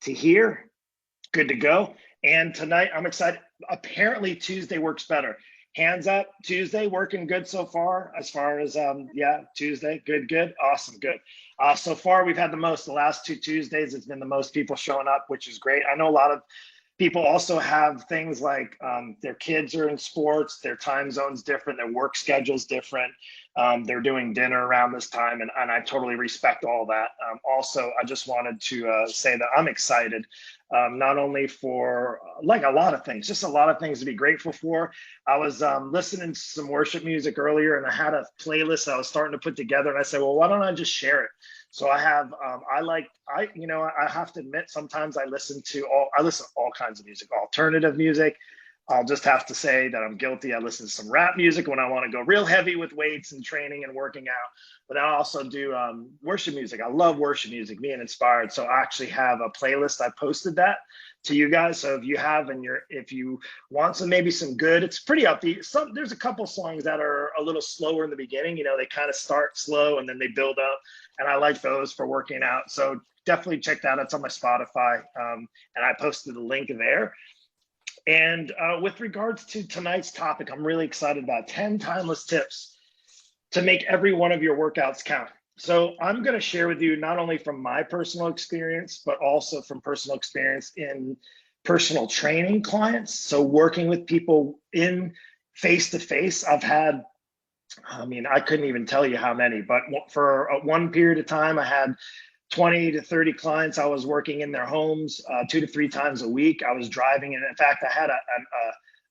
to here, good to go. And tonight, I'm excited. Apparently, Tuesday works better. Hands up, Tuesday working good so far. As far as yeah, Tuesday, good, awesome, good. So far, we've had the most. The last two Tuesdays, it's been the most people showing up, which is great. I know a lot of people also have things like their kids are in sports, their time zone's different, their work schedule's different. They're doing dinner around this time, and I totally respect all that. Also, I just wanted to say that I'm excited, not only for like a lot of things, just a lot of things to be grateful for. I was listening to some worship music earlier, and I had a playlist I was starting to put together, and I said, well, why don't I just share it? So I have, I have to admit, sometimes I listen to all kinds of music, alternative music. I'll just have to say that I'm guilty. I listen to some rap music when I want to go real heavy with weights and training and working out. But I also do worship music. I love worship music, being inspired. So I actually have a playlist. I posted that to you guys. So if you want maybe some good, it's pretty upbeat. There's a couple songs that are a little slower in the beginning. They kind of start slow and then they build up. And I like those for working out. So definitely check that out. It's on my Spotify. And I posted the link there. And with regards to tonight's topic, I'm really excited about 10 timeless tips to make every one of your workouts count. So I'm going to share with you not only from my personal experience, but also from personal experience in personal training clients. So working with people in face-to-face, I've had, I couldn't even tell you how many, but for one period of time, I had 20 to 30 clients. I was working in their homes 2 to 3 times a week. I was driving, and in fact, I had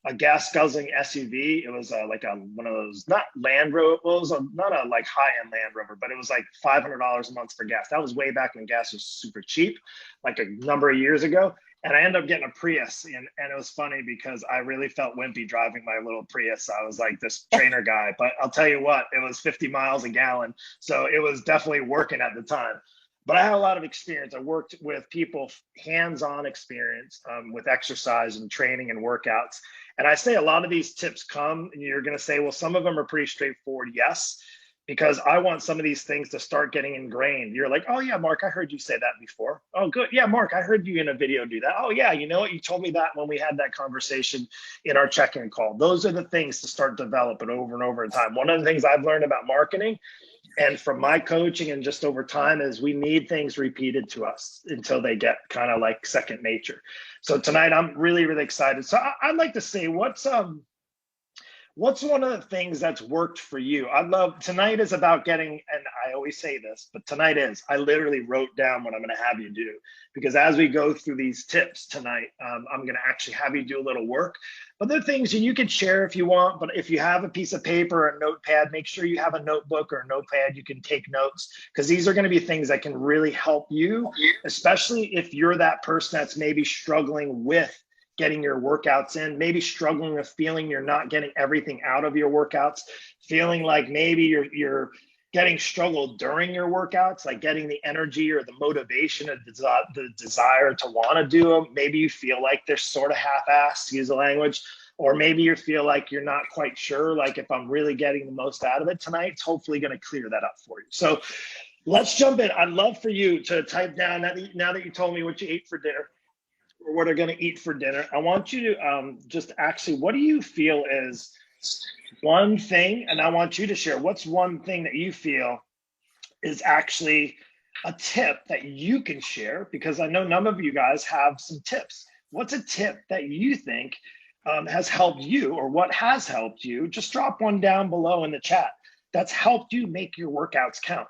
a gas guzzling SUV. It was like one of those, not Land Rover, it was not a like high-end Land Rover, but it was like $500 a month for gas. That was way back when gas was super cheap, like a number of years ago. And I ended up getting a Prius, and it was funny because I really felt wimpy driving my little Prius. I was like this trainer guy, but I'll tell you what, it was 50 miles a gallon. So it was definitely working at the time. But I had a lot of experience. I worked with people, hands-on experience with exercise and training and workouts. And I say a lot of these tips come, and you're going to say, well, some of them are pretty straightforward. Yes, because I want some of these things to start getting ingrained. You're like, oh yeah, Mark, I heard you say that before. Oh, good. Yeah, Mark, I heard you in a video do that. Oh yeah, you know what? You told me that when we had that conversation in our check-in call. Those are the things to start developing over and over in time. One of the things I've learned about marketing and from my coaching and just over time is we need things repeated to us until they get kind of like second nature. So tonight I'm really, really excited. So I'd like to say, what's one of the things that's worked for you? Tonight is about getting, and I always say this, but I literally wrote down what I'm going to have you do, because as we go through these tips tonight, I'm going to actually have you do a little work. But there are things that you can share if you want, but if you have a piece of paper or a notepad, make sure you have a notebook or a notepad. You can take notes, because these are going to be things that can really help you, especially if you're that person that's maybe struggling with getting your workouts in, maybe struggling with feeling you're not getting everything out of your workouts, feeling like maybe you're getting struggled during your workouts, like getting the energy or the motivation or the desire to want to do them. Maybe you feel like they're sort of half-assed, use the language, or maybe you feel like you're not quite sure, like if I'm really getting the most out of it tonight. It's hopefully going to clear that up for you. So let's jump in. I'd love for you to type down, now that you told me what you ate for dinner, or what are going to eat for dinner, I want you to just actually, what do you feel is one thing, and I want you to share, what's one thing that you feel is actually a tip that you can share, because I know none of you guys have some tips. What's a tip that you think has helped you, or what has helped you? Just drop one down below in the chat that's helped you make your workouts count.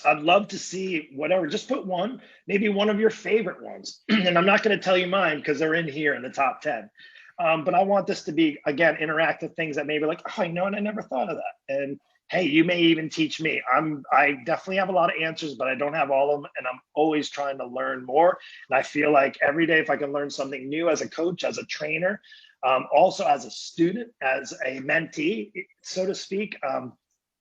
I'd love to see whatever, just put one, maybe one of your favorite ones. And I'm not going to tell you mine because they're in here in the top 10. But I want this to be, again, interactive things that maybe like, oh, you know, and I never thought of that. And hey, you may even teach me. I definitely have a lot of answers, but I don't have all of them. And I'm always trying to learn more. And I feel like every day, if I can learn something new as a coach, as a trainer, also as a student, as a mentee, so to speak,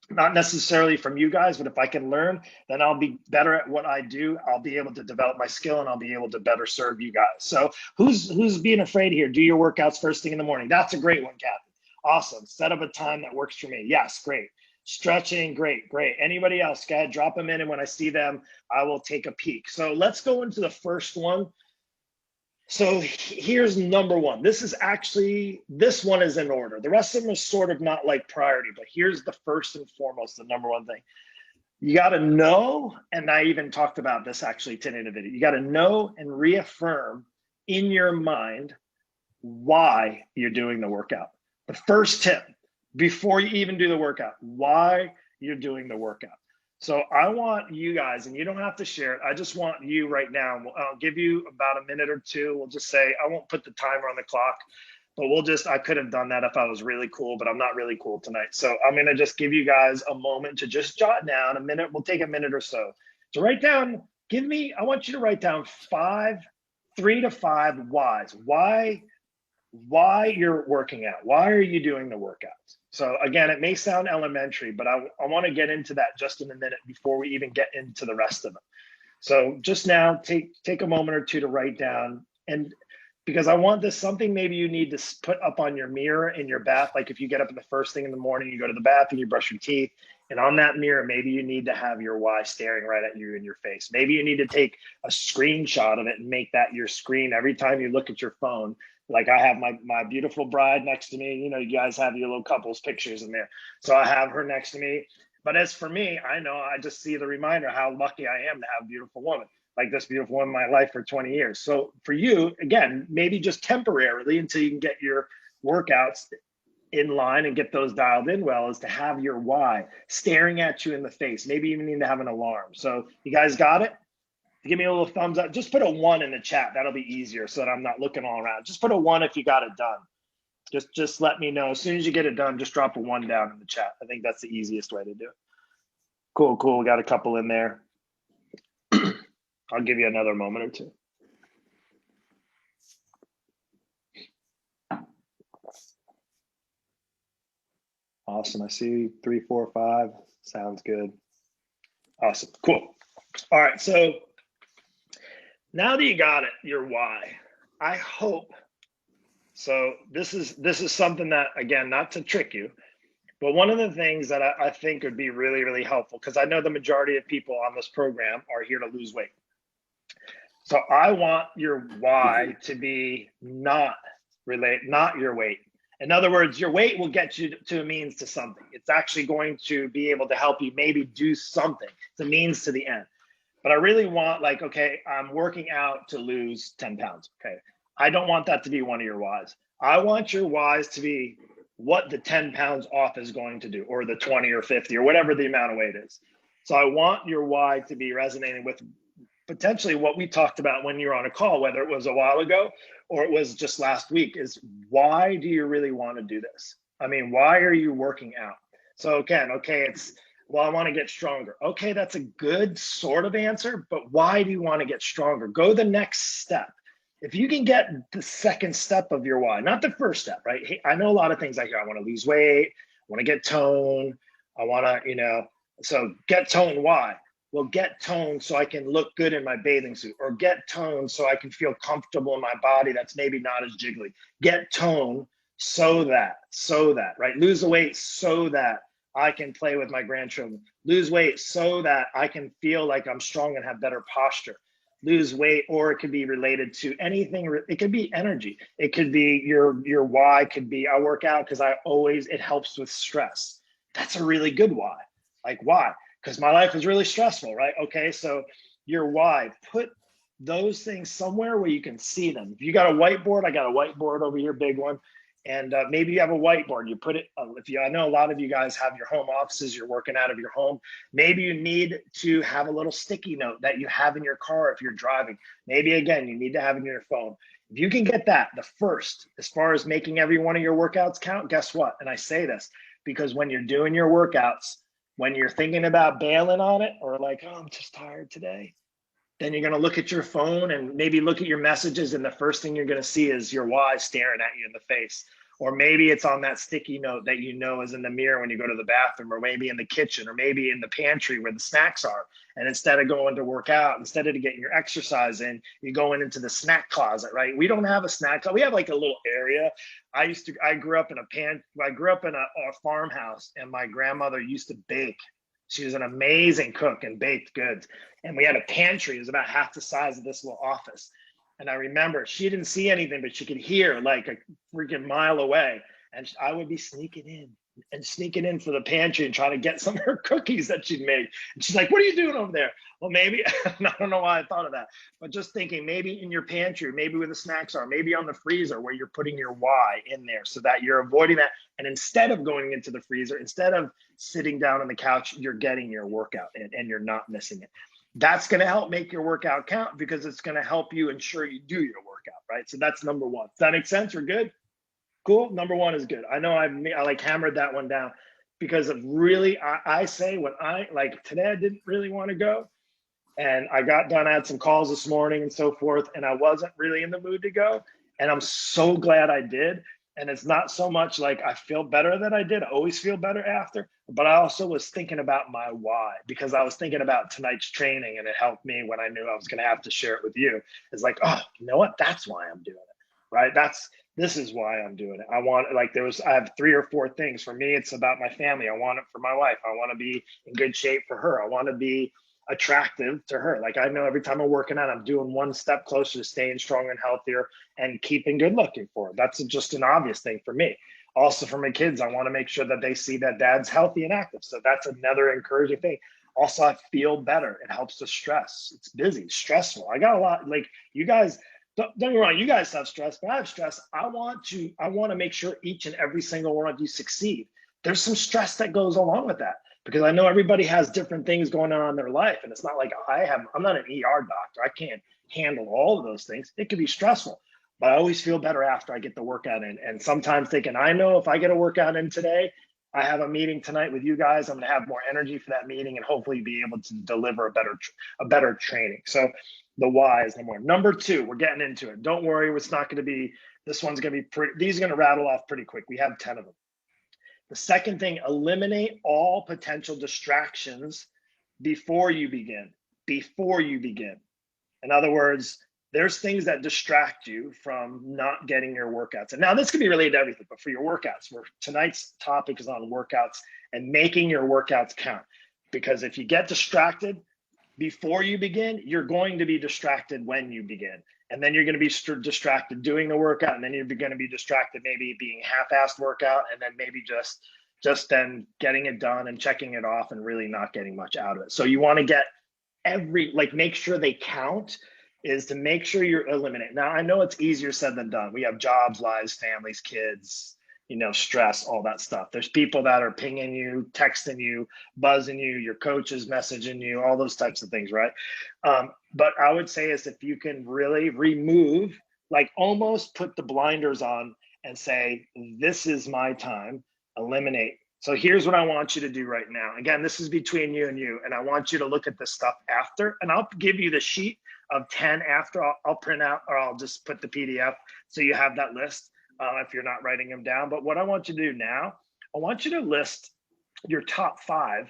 not necessarily from you guys, but if I can learn, then I'll be better at what I do. I'll be able to develop my skill, and I'll be able to better serve you guys. So who's being afraid here? Do your workouts first thing in the morning. That's a great one, Kathy. Awesome. Set up a time that works for me. Yes, great. Stretching, great. Anybody else? Go ahead, drop them in, and when I see them, I will take a peek. So let's go into the first one. So here's number one. This one is in order. The rest of them is sort of not like priority, but here's the first and foremost, the number one thing. You got to know, and I even talked about this actually today in a video. You got to know and reaffirm in your mind why you're doing the workout. The first tip before you even do the workout, why you're doing the workout. So I want you guys, and you don't have to share it. I just want you right now. I'll give you about a minute or two. We'll just say, I won't put the timer on the clock, but I could have done that if I was really cool, but I'm not really cool tonight. So I'm going to just give you guys a moment to just jot down a minute. We'll take a minute or so to write down. I want you to write down 3 to 5 whys. Why you're working out. Why are you doing the workouts? So again, it may sound elementary, but I want to get into that just in a minute before we even get into the rest of them. So just now, take a moment or two to write down, and because I want this something maybe you need to put up on your mirror in your bath. Like if you get up in the first thing in the morning, you go to the bathroom, you brush your teeth, and on that mirror, maybe you need to have your why staring right at you in your face. Maybe you need to take a screenshot of it and make that your screen every time you look at your phone. Like I have my beautiful bride next to me. You know, you guys have your little couples pictures in there. So I have her next to me. But as for me, I know I just see the reminder how lucky I am to have a beautiful woman, like this beautiful woman in my life for 20 years. So for you, again, maybe just temporarily until you can get your workouts in line and get those dialed in well, is to have your why staring at you in the face. Maybe you even need to have an alarm. So you guys got it? Give me a little thumbs up. Just put a 1 in the chat. That'll be easier so that I'm not looking all around. Just put a 1 if you got it done. Just let me know. As soon as you get it done, just drop a 1 down in the chat. I think that's the easiest way to do it. Cool. We got a couple in there. I'll give you another moment or two. Awesome. I see 3, 4, 5. Sounds good. Awesome. Cool. All right. So now that you got it, your why, I hope. So this is something that, again, not to trick you, but one of the things that I think would be really, really helpful, because I know the majority of people on this program are here to lose weight. So I want your why to be not your weight. In other words, your weight will get you to a means to something. It's actually going to be able to help you maybe do something. It's a means to the end. But I really want, like, okay, I'm working out to lose 10 pounds. Okay. I don't want that to be one of your whys. I want your whys to be what the 10 pounds off is going to do, or the 20 or 50 or whatever the amount of weight is. So I want your why to be resonating with potentially what we talked about when you were on a call, whether it was a while ago or it was just last week, is why do you really want to do this? I mean, why are you working out? So again, okay, it's, well, I want to get stronger. Okay, that's a good sort of answer, but why do you want to get stronger? Go the next step. If you can get the second step of your why, not the first step, right? Hey, I know a lot of things like, I want to lose weight, I want to get tone, I want to, so get tone, why? Well, get tone so I can look good in my bathing suit, or get tone so I can feel comfortable in my body that's maybe not as jiggly. Get tone so that, right? Lose the weight so that I can play with my grandchildren. Lose weight so that I can feel like I'm strong and have better posture. Lose weight, or it could be related to anything. It could be energy. It could be your why could be, I work out because it helps with stress. That's a really good why. Like, why? Because my life is really stressful, right? Okay, so your why, put those things somewhere where you can see them. If you got a whiteboard, I got a whiteboard over here, big one. And maybe you have a whiteboard, you put it, I know a lot of you guys have your home offices, you're working out of your home. Maybe you need to have a little sticky note that you have in your car if you're driving. Maybe again, you need to have it in your phone. If you can get that, the first, as far as making every one of your workouts count, guess what? And I say this because when you're doing your workouts, when you're thinking about bailing on it, or like, oh, I'm just tired today, then you're going to look at your phone and maybe look at your messages, and the first thing you're going to see is your why staring at you in the face. Or maybe it's on that sticky note that is in the mirror when you go to the bathroom, or maybe in the kitchen, or maybe in the pantry where the snacks are. And instead of going to work out, instead of getting your exercise in, you're going into the snack closet, right? We don't have a snack closet. We have like a little area. I grew up in a farmhouse, and my grandmother used to bake. She was an amazing cook and baked goods. And we had a pantry. It was about half the size of this little office. And I remember she didn't see anything, but she could hear like a freaking mile away. And I would be sneaking in for the pantry and trying to get some of her cookies that she'd made. And she's like, "What are you doing over there?" Well, maybe, I don't know why I thought of that, but just thinking maybe in your pantry, maybe where the snacks are, maybe on the freezer where you're putting your why in there so that you're avoiding that. And instead of going into the freezer, instead of sitting down on the couch, you're getting your workout and you're not missing it. That's going to help make your workout count because it's going to help you ensure you do your workout, right? So that's number one. Does that make sense? We're good? Cool. Number one is good. I know I like hammered that one down because of really, I say when I like today, I didn't really want to go and I got done. I had some calls this morning and so forth, and I wasn't really in the mood to go. And I'm so glad I did. And it's not so much like I feel better that I did. I always feel better after, but I also was thinking about my why because I was thinking about tonight's training and it helped me when I knew I was going to have to share it with you. It's like, oh, you know what? That's why I'm doing it, right? This is why I'm doing it. I have 3 or 4 things. For me, it's about my family. I want it for my wife. I want to be in good shape for her. I want to be attractive to her. Like I know every time I'm working out, I'm doing one step closer to staying stronger and healthier and keeping good looking for her. That's just an obvious thing for me. Also for my kids, I want to make sure that they see that dad's healthy and active. So that's another encouraging thing. Also, I feel better. It helps to stress. It's busy, stressful. I got a lot, like you guys, don't get me wrong, you guys have stress, but I have stress. I want to make sure each and every single one of you succeed. There's some stress that goes along with that because I know everybody has different things going on in their life. And it's not like I'm not an ER doctor. I can't handle all of those things. It can be stressful, but I always feel better after I get the workout in. And sometimes thinking, I know if I get a workout in today, I have a meeting tonight with you guys. I'm going to have more energy for that meeting and hopefully be able to deliver a better training. So the why is number one. Number two, we're getting into it. Don't worry, it's not going to be, this one's going to be pretty, these are going to rattle off pretty quick. We have 10 of them. The second thing, eliminate all potential distractions before you begin. Before you begin. In other words, there's things that distract you from not getting your workouts. And now this can be related to everything, but for your workouts, where tonight's topic is on workouts and making your workouts count. Because if you get distracted before you begin, you're going to be distracted when you begin. And then you're going to be distracted doing the workout. And then you're going to be distracted maybe being half-assed workout. And then maybe just then getting it done and checking it off and really not getting much out of it. So you want to get make sure they count is to make sure you're eliminating. Now, I know it's easier said than done. We have jobs, lives, families, kids, stress, all that stuff. There's people that are pinging you, texting you, buzzing you, your coach is messaging you, all those types of things, right? But I would say is if you can really remove, like almost put the blinders on and say, this is my time, eliminate. So here's what I want you to do right now. Again, this is between you, and I want you to look at this stuff after, and I'll give you the sheet of 10 after. I'll print out, or I'll just put the PDF so you have that list if you're not writing them down. But what I want you to do now, I want you to list your top 5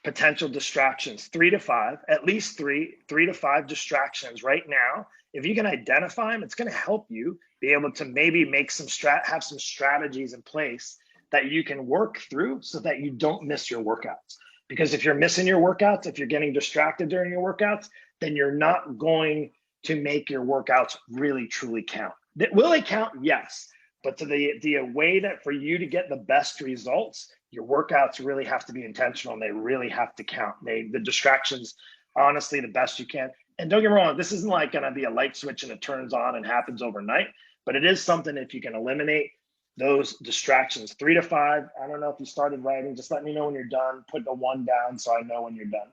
potential distractions, 3 to 5, at least 3 to 5 distractions right now. If you can identify them, it's going to help you be able to maybe make have some strategies in place that you can work through so that you don't miss your workouts. Because if you're missing your workouts, if you're getting distracted during your workouts, then you're not going to make your workouts really truly count. Will they count? Yes. But to the way that for you to get the best results, your workouts really have to be intentional and they really have to count. The distractions, honestly, the best you can. And don't get me wrong, this isn't like going to be a light switch and it turns on and happens overnight, but it is something if you can eliminate those distractions, 3 to 5. I don't know if you started writing, just let me know when you're done. Put the 1 down so I know when you're done.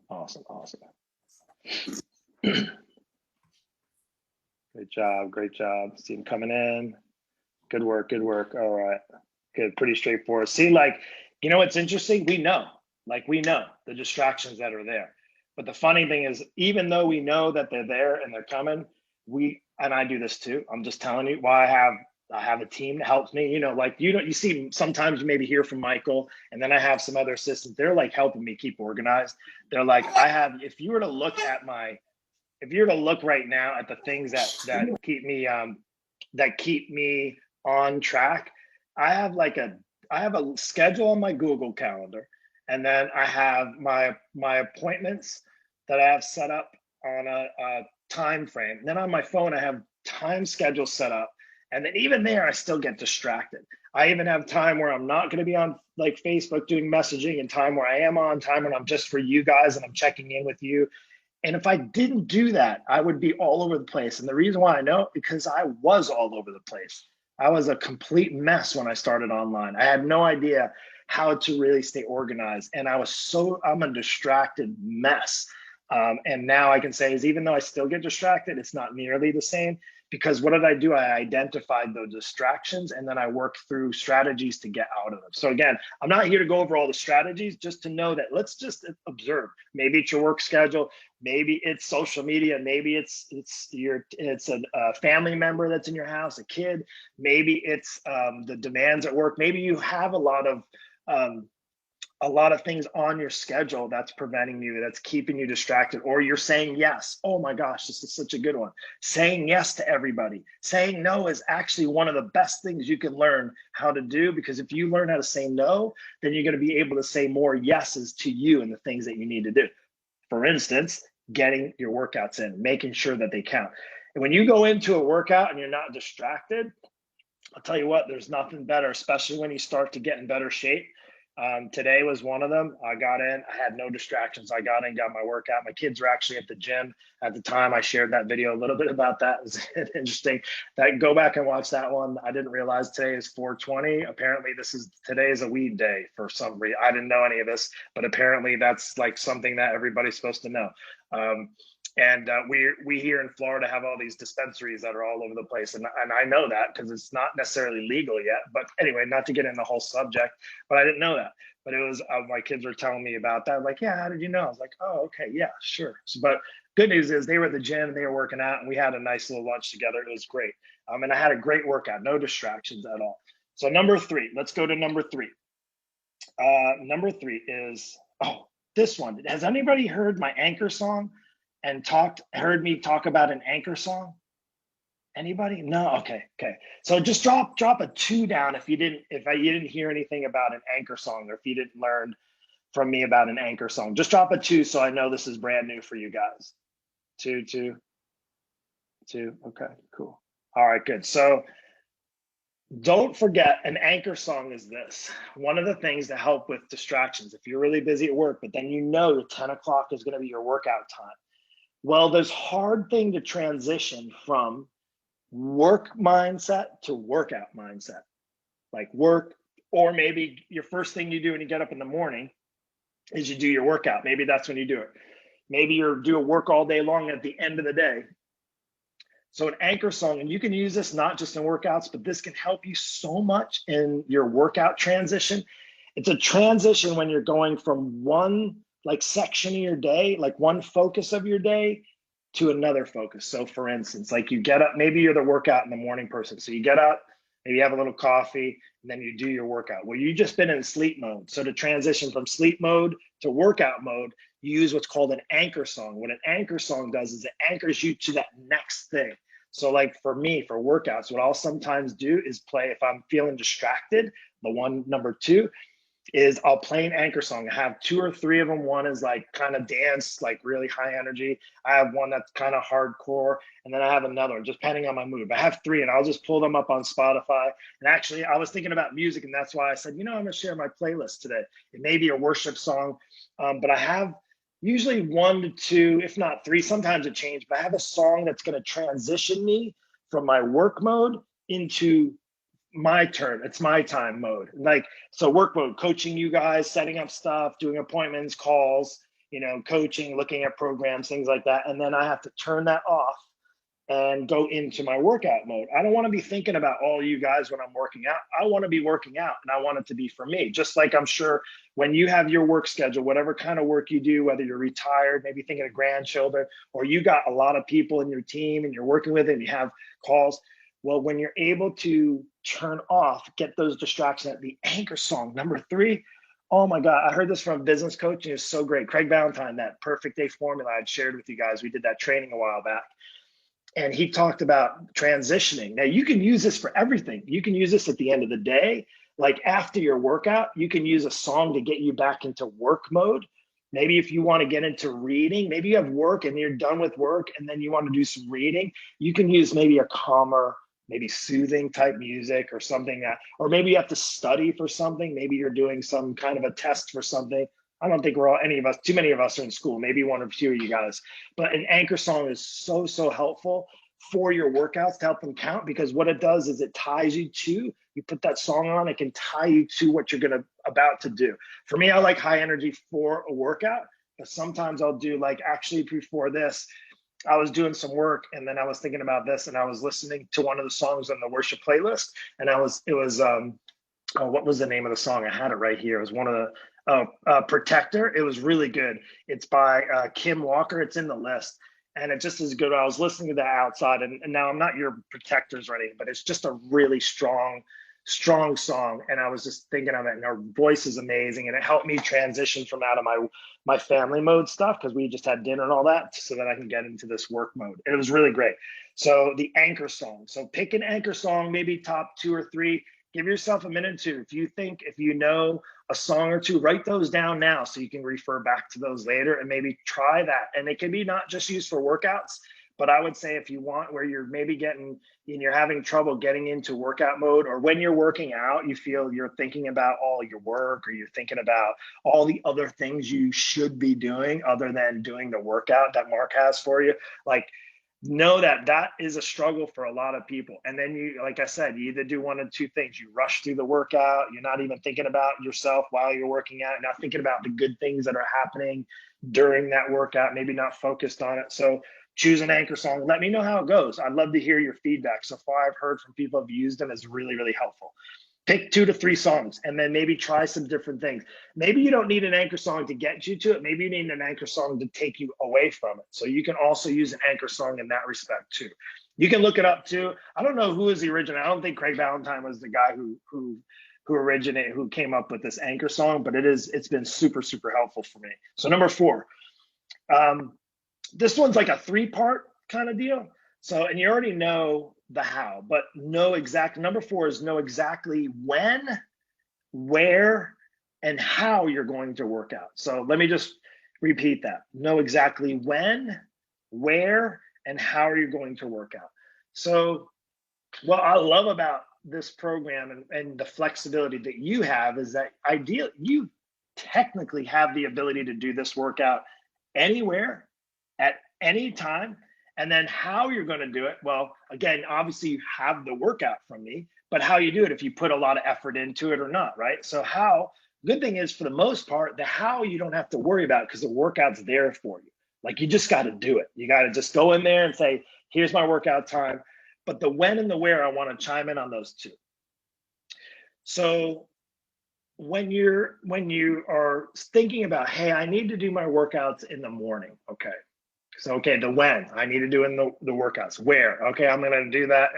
Awesome. Great job. See him coming in. Good work. All right. Good, pretty straightforward. See, what's interesting? We know the distractions that are there. But the funny thing is, even though we know that they're there and they're coming, and I do this too. I'm just telling you why I have a team that helps me. You see sometimes you maybe hear from Michael, and then I have some other assistants. They're like helping me keep organized. They're like, if you were to look right now at the things that keep me on track, I have like I have a schedule on my Google Calendar, and then I have my appointments that I have set up on a time frame. And then on my phone, I have time schedules set up, and then even there, I still get distracted. I even have time where I'm not going to be on like Facebook doing messaging, and time where I am on, time when I'm just for you guys and I'm checking in with you. And if I didn't do that, I would be all over the place. And the reason why I know, because I was all over the place. I was a complete mess when I started online. I had no idea how to really stay organized. And I'm a distracted mess. And now I can say is even though I still get distracted, it's not nearly the same because what did I do? I identified those distractions and then I worked through strategies to get out of them. So again, I'm not here to go over all the strategies, just to know that let's just observe. Maybe it's your work schedule, maybe it's social media, maybe it's a family member that's in your house, a kid, maybe it's the demands at work, maybe you have um, a lot of things on your schedule that's preventing you, that's keeping you distracted, or you're saying yes. Oh my gosh, this is such a good one. Saying yes to everybody. Saying no is actually one of the best things you can learn how to do, because if you learn how to say no, then you're going to be able to say more yeses to you and the things that you need to do. For instance, getting your workouts in, making sure that they count. And when you go into a workout and you're not distracted, I'll tell you what, there's nothing better, especially when you start to get in better shape. Today was one of them. I got in, I had no distractions. I got in, got my workout. My kids were actually at the gym at the time. I shared that video a little bit about that. It was interesting. That go back and watch that one. I didn't realize today is 420. Apparently today is a weed day for some reason. I didn't know any of this, but apparently that's like something that everybody's supposed to know. And we here in Florida have all these dispensaries that are all over the place. And I know that because it's not necessarily legal yet. But anyway, not to get in the whole subject, but I didn't know that. But it was, my kids were telling me about that. I'm like, yeah, how did you know? I was like, oh, okay, yeah, sure. So, but good news is they were at the gym and they were working out and we had a nice little lunch together. It was great. And I had a great workout, no distractions at all. So number 3, let's go to number 3. Number 3 is, this one. Has anybody heard my anchor song? And heard me talk about an anchor song? Anybody? No. Okay. So just drop a 2 down if you didn't hear anything about an anchor song, or if you didn't learn from me about an anchor song. Just drop a 2 so I know this is brand new for you guys. 2. Okay, cool. All right, good. So don't forget, an anchor song is this. One of the things to help with distractions, if you're really busy at work, but then you know 10 o'clock is going to be your workout time. Well, there's hard thing to transition from work mindset to workout mindset. Like work, or maybe your first thing you do when you get up in the morning is you do your workout. Maybe that's when you do it. Maybe you're doing work all day long at the end of the day. So an anchor song, and you can use this not just in workouts, but this can help you so much in your workout transition. It's a transition when you're going from one like section of your day, like one focus of your day, to another focus. So for instance, like you get up, maybe you're the workout in the morning person. So you get up, maybe you have a little coffee, and then you do your workout. Well, you've just been in sleep mode. So to transition from sleep mode to workout mode, you use what's called an anchor song. What an anchor song does is it anchors you to that next thing. So like for me, for workouts, what I'll sometimes do is play, if I'm feeling distracted, number 2, is I'll play an anchor song. I have 2 or 3 of them. One is like kind of dance, like really high energy. I have one that's kind of hardcore. And then I have another one, just depending on my mood. But I have 3 and I'll just pull them up on Spotify. And actually, I was thinking about music, and that's why I said, I'm going to share my playlist today. It may be a worship song, but I have usually 1 to 2, if not 3. Sometimes it changes, but I have a song that's going to transition me from my work mode into my turn. It's my time mode. Like, so work mode, coaching you guys, setting up stuff, doing appointments, calls, coaching, looking at programs, things like that. And then I have to turn that off and go into my workout mode. I don't want to be thinking about all you guys when I'm working out. I want to be working out, and I want it to be for me. Just like I'm sure when you have your work schedule, whatever kind of work you do, whether you're retired, maybe thinking of grandchildren, or you got a lot of people in your team and you're working with it and you have calls. Well, when you're able to turn off, get those distractions, at the anchor song, number 3, oh my God, I heard this from a business coach, and it's so great. Craig Valentine, that perfect day formula I'd shared with you guys. We did that training a while back. And he talked about transitioning. Now you can use this for everything. You can use this at the end of the day. like after your workout, you can use a song to get you back into work mode. Maybe if you want to get into reading, maybe you have work and you're done with work and then you want to do some reading, you can use maybe a calmer, maybe soothing type music or something that, or maybe you have to study for something. Maybe you're doing some kind of a test for something. I don't think we're all, any of us, too many of us are in school, maybe one or two of you guys, but an anchor song is so helpful for your workouts to help them count, because what it does is it ties you to, you put that song on, it can tie you to what you're gonna about to do. For me, I like high energy for a workout, but sometimes I'll do, like, actually before this, I was doing some work and then I was thinking about this and I was listening to one of the songs on the worship playlist, and it was oh, what was the name of the song? I had it right here. It was one of the Protector. It was really good. It's by Kim Walker. It's in the list. And it just is good. I was listening to that outside, and now I'm not your protectors or anything, but it's just a really strong song. And I was just thinking of it, and her voice is amazing, and it helped me transition from out of my family mode stuff, because we just had dinner and all that, so that I can get into this work mode. And it was really great. So the anchor song. So pick an anchor song, maybe top 2 or 3. Give yourself a minute or two. If you know a song or two, write those down now so you can refer back to those later and maybe try that. And it can be not just used for workouts, but I would say if you want, where you're maybe you're having trouble getting into workout mode, or when you're working out, you feel you're thinking about all your work, or you're thinking about all the other things you should be doing other than doing the workout that Mark has for you. Like, know that that is a struggle for a lot of people. And then you, like I said, you either do one of two things. You rush through the workout. You're not even thinking about yourself while you're working out. You're not thinking about the good things that are happening during that workout, maybe not focused on it. So choose an anchor song. Let me know how it goes. I'd love to hear your feedback. So far, I've heard from people who've used them. It's really helpful. Pick 2 to 3 songs and then maybe try some different things. Maybe you don't need an anchor song to get you to it. Maybe you need an anchor song to take you away from it. So you can also use an anchor song in that respect too. You can look it up too. I don't know who is the original. I don't think Craig Valentine was the guy who came up with this anchor song, but it's been super helpful for me. So number 4, this one's like a 3-part kind of deal. So, and you already know the how, but number 4 is know exactly when, where, and how you're going to work out. So let me just repeat that. Know exactly when, where, and how are you going to work out. So what I love about this program and the flexibility that you have is that you technically have the ability to do this workout anywhere, at any time. And then how you're going to do it, well, again, obviously you have the workout from me, but how you do it, if you put a lot of effort into it or not, right? So good thing is, for the most part, the how you don't have to worry about, because the workout's there for you. Like, you just got to do it. You got to just go in there and say, here's my workout time. But the when and the where, I want to chime in on those 2. So when you are thinking about, hey, I need to do my workouts in the morning, okay. So, okay, the when, I need to do in the workouts. Where? Okay, I'm going to do that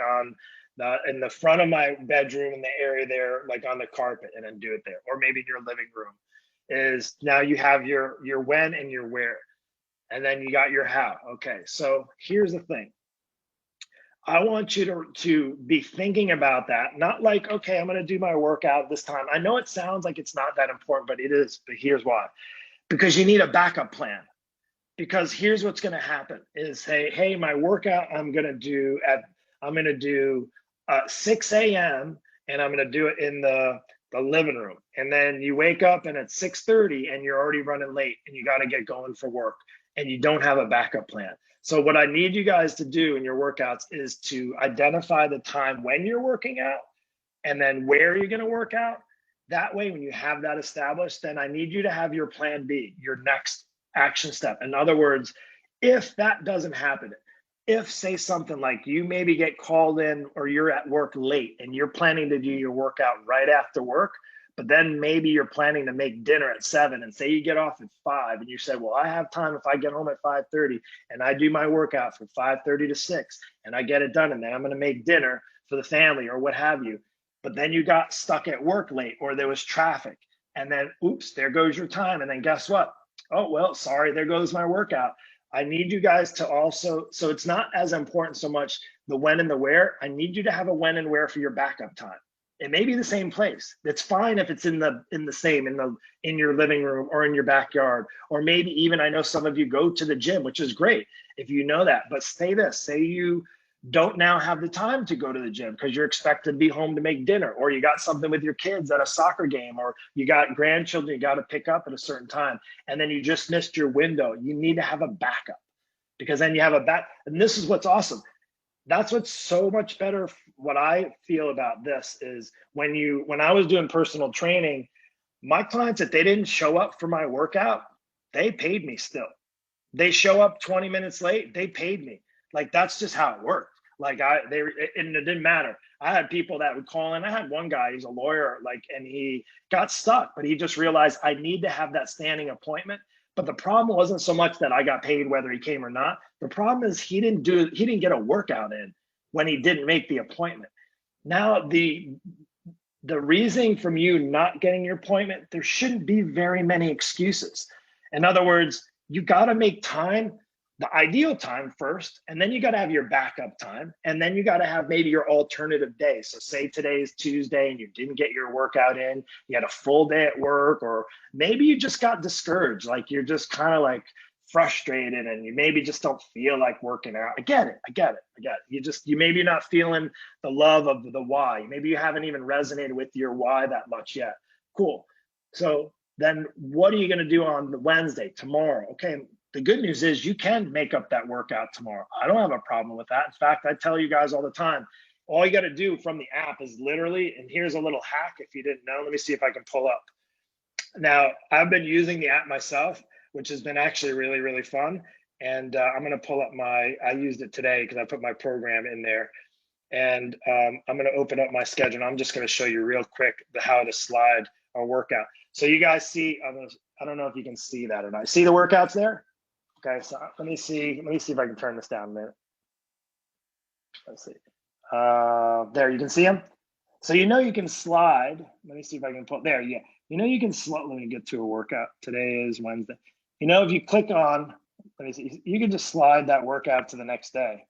in the front of my bedroom, in the area there, like on the carpet, and then do it there. Or maybe in your living room. Is now you have your when and your where. And then you got your how. Okay, so here's the thing. I want you to be thinking about that. Not like, okay, I'm going to do my workout this time. I know it sounds like it's not that important, but it is. But here's why. Because you need a backup plan. Because here's what's going to happen is, hey, my workout I'm going to do 6 a.m. and I'm going to do it in the living room. And then you wake up and it's 6:30 and you're already running late and you got to get going for work and you don't have a backup plan. So what I need you guys to do in your workouts is to identify the time when you're working out and then where you're going to work out. That way, when you have that established, then I need you to have your plan B, your next action step. In other words, if that doesn't happen, if, say, something like you maybe get called in or you're at work late and you're planning to do your workout right after work, but then maybe you're planning to make dinner at 7 and say you get off at 5 and you say, well, I have time if I get home at 5:30 and I do my workout from 5:30 to 6 and I get it done, and then I'm going to make dinner for the family or what have you. But then you got stuck at work late or there was traffic, and then, oops, there goes your time. And then guess what? Oh, well, sorry, there goes my workout. I need you guys to also, so it's not as important so much the when and the where. I need you to have a when and where for your backup time. It may be the same place. It's fine if it's in your living room or in your backyard, or maybe even, I know some of you go to the gym, which is great if you know that. But say you don't now have the time to go to the gym because you're expected to be home to make dinner, or you got something with your kids at a soccer game, or you got grandchildren you got to pick up at a certain time, and then you just missed your window. You need to have a backup, because then you have a back. And this is what's awesome. That's what's so much better. What I feel about this is when I was doing personal training, my clients, if they didn't show up for my workout, they paid me still. They show up 20 minutes late, they paid me. Like, that's just how it worked. Like, and it didn't matter. I had people that would call in. I had one guy, he's a lawyer, like, and he got stuck, but he just realized I need to have that standing appointment. But the problem wasn't so much that I got paid whether he came or not. The problem is he didn't get a workout in when he didn't make the appointment. Now, the reasoning from you not getting your appointment, there shouldn't be very many excuses. In other words, you got to make time, the ideal time first, and then you got to have your backup time, and then you got to have maybe your alternative day. So say today is Tuesday and you didn't get your workout in, you had a full day at work, or maybe you just got discouraged, like you're just kind of like frustrated and you maybe just don't feel like working out. I get it. You maybe not feeling the love of the why. Maybe you haven't even resonated with your why that much yet. Cool. So then what are you going to do on the Wednesday, tomorrow? Okay, the good news is you can make up that workout tomorrow. I don't have a problem with that. In fact, I tell you guys all the time, all you got to do from the app is literally, and here's a little hack if you didn't know, let me see if I can pull up. Now, I've been using the app myself, which has been actually really, really fun. And I'm going to pull up I used it today because I put my program in there. And I'm going to open up my schedule. I'm just going to show you real quick how to slide a workout. So you guys see, I don't know if you can see that or not. See the workouts there? Okay, so let me see if I can turn this down a minute. Let's see. There, you can see them. So you can slide. Let me see if I can pull there. Yeah, you can slide. Let me get to a workout. Today is Wednesday. If you click on, let me see, you can just slide that workout to the next day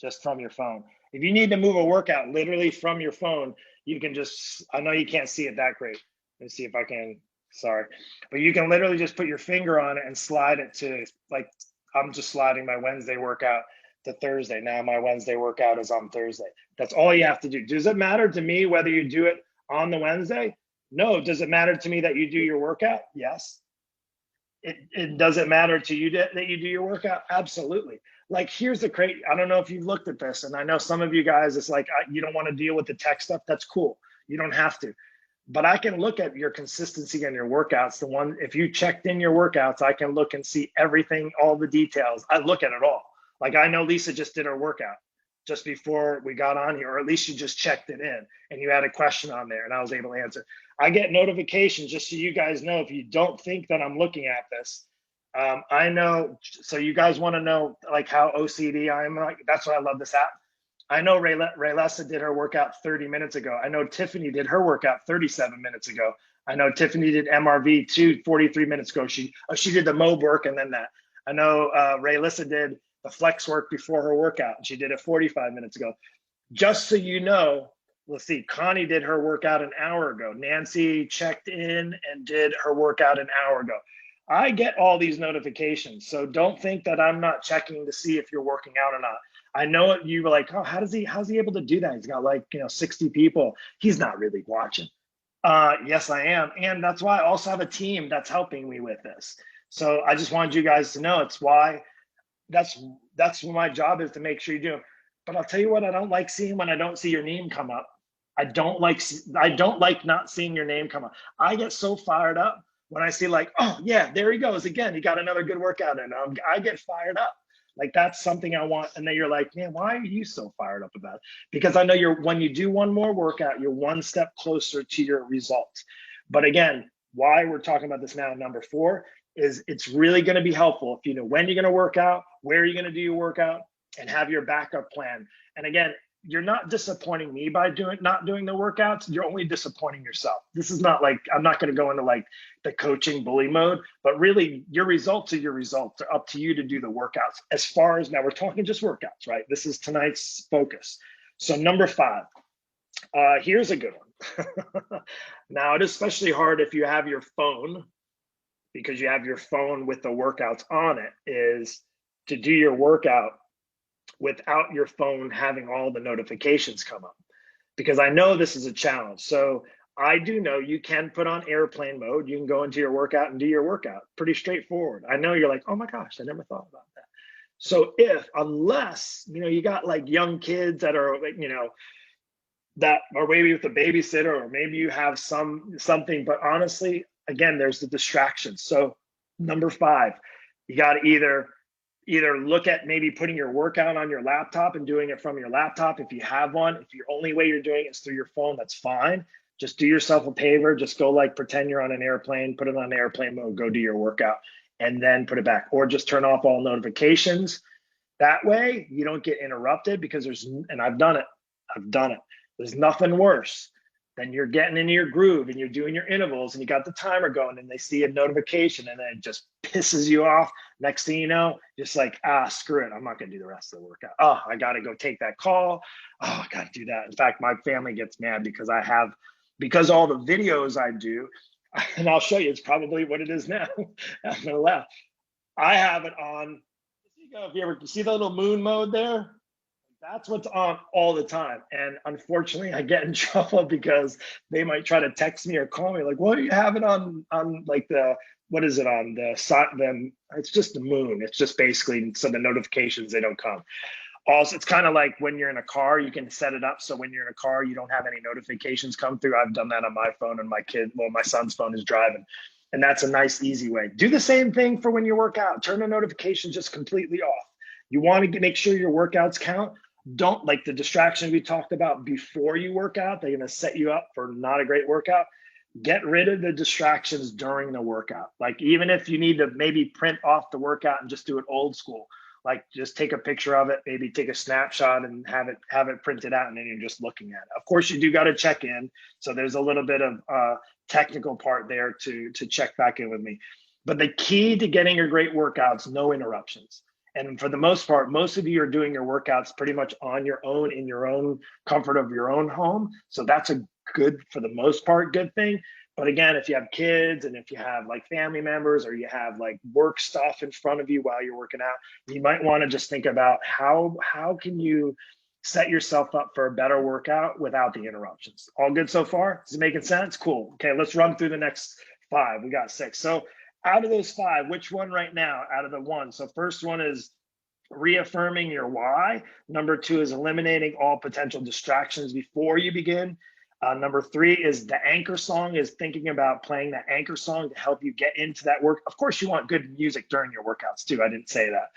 just from your phone. If you need to move a workout literally from your phone, you can just, I know you can't see it that great. Let me see if I can, sorry. But you can literally just put your finger on it and slide it to, like, I'm just sliding my Wednesday workout to Thursday. Now my Wednesday workout is on Thursday. That's all you have to do. Does it matter to me whether you do it on the Wednesday? No. Does it matter to me that you do your workout? Yes. It doesn't matter to you that you do your workout? Absolutely. Like, here's the great, I don't know if you've looked at this, and I know some of you guys, it's like, you don't want to deal with the tech stuff. That's cool. You don't have to. But I can look at your consistency and your workouts. If you checked in your workouts, I can look and see everything, all the details. I look at it all. Like, I know Lisa just did her workout just before we got on here, or at least you just checked it in and you had a question on there and I was able to answer. I get notifications, just so you guys know, if you don't think that I'm looking at this. I know, so you guys want to know like how OCD I am. Like, that's why I love this app. I know Raylessa did her workout 30 minutes ago. I know Tiffany did her workout 37 minutes ago. I know Tiffany did MRV 43 minutes ago. She did the Mob work and then that. I know Raylessa did the flex work before her workout, and she did it 45 minutes ago. Just so you know, let's see, Connie did her workout an hour ago. Nancy checked in and did her workout an hour ago. I get all these notifications, so don't think that I'm not checking to see if you're working out or not. I know it, you were like, oh, how's he able to do that? He's got like 60 people. He's not really watching. Yes, I am, and that's why I also have a team that's helping me with this. So I just wanted you guys to know it's why. That's what my job is, to make sure you do. But I'll tell you what I don't like seeing when I don't see your name come up. I don't like not seeing your name come up. I get so fired up when I see like, oh yeah, there he goes again. He got another good workout in. I get fired up. Like, that's something I want. And then you're like, man, why are you so fired up about it? Because I know when you do one more workout, you're one step closer to your results. But again, why we're talking about this now, number 4, is it's really going to be helpful if you know when you're going to work out, where you're going to do your workout, and have your backup plan. And again, you're not disappointing me by not doing the workouts. You're only disappointing yourself. This is not like, I'm not going to go into like the coaching bully mode, but really your results are your results. They're up to you to do the workouts. As far as, now we're talking just workouts, right? This is tonight's focus. So number 5, Here's a good one. Now, it is especially hard if you have your phone, because you have your phone with the workouts on it, is to do your workout without your phone having all the notifications come up, because I know this is a challenge. So I do know you can put on airplane mode. You can go into your workout and do your workout. Pretty straightforward. I know you're like, oh my gosh, I never thought about that. So unless, you got like young kids that are like, that are maybe with a babysitter, or maybe you have something, but honestly, again, there's the distractions. So number 5, you got to either look at maybe putting your workout on your laptop and doing it from your laptop if you have one. If your only way you're doing it is through your phone, that's fine. Just do yourself a favor. Just go like pretend you're on an airplane, put it on airplane mode, go do your workout, and then put it back. Or just turn off all notifications. That way you don't get interrupted, because and I've done it. There's nothing worse than you're getting into your groove and you're doing your intervals and you got the timer going and they see a notification and then it just pisses you off. Next thing you know, just like, screw it. I'm not going to do the rest of the workout. Oh, I got to go take that call. Oh, I got to do that. In fact, my family gets mad because all the videos I do, and I'll show you, it's probably what it is now. I'm going to laugh. I have it on. If you ever see the little moon mode there, that's what's on all the time. And unfortunately, I get in trouble because they might try to text me or call me like, what do you have it on like what is it on the sun? Then it's just the moon. It's just basically so the notifications, they don't come. Also, it's kind of like when you're in a car, you can set it up so when you're in a car, you don't have any notifications come through. I've done that on my phone, and my son's phone is driving. And that's a nice, easy way. Do the same thing for when you work out. Turn the notifications just completely off. You want to make sure your workouts count. Don't like the distractions we talked about before you work out. They're going to set you up for not a great workout. Get rid of the distractions during the workout. Like, even if you need to maybe print off the workout and just do it old school, like just take a picture of it, maybe take a snapshot and have it printed out, and then you're just looking at it. Of course, you do got to check in. So there's a little bit of technical part there to check back in with me. But the key to getting your great workouts, no interruptions. And for the most part, most of you are doing your workouts pretty much on your own, in your own comfort of your own home. So that's a good, for the most part, good thing. But again, if you have kids and if you have like family members, or you have like work stuff in front of you while you're working out, you might want to just think about how can you set yourself up for a better workout without the interruptions. All good so far? Is it making sense? Cool. Okay, let's run through the next 5. We got 6. So out of those 5, which one right now out of the 1? So first one is reaffirming your why. Number 2 is eliminating all potential distractions before you begin. Number 3 is the anchor song, is thinking about playing that anchor song to help you get into that work. Of course, you want good music during your workouts too. I didn't say that.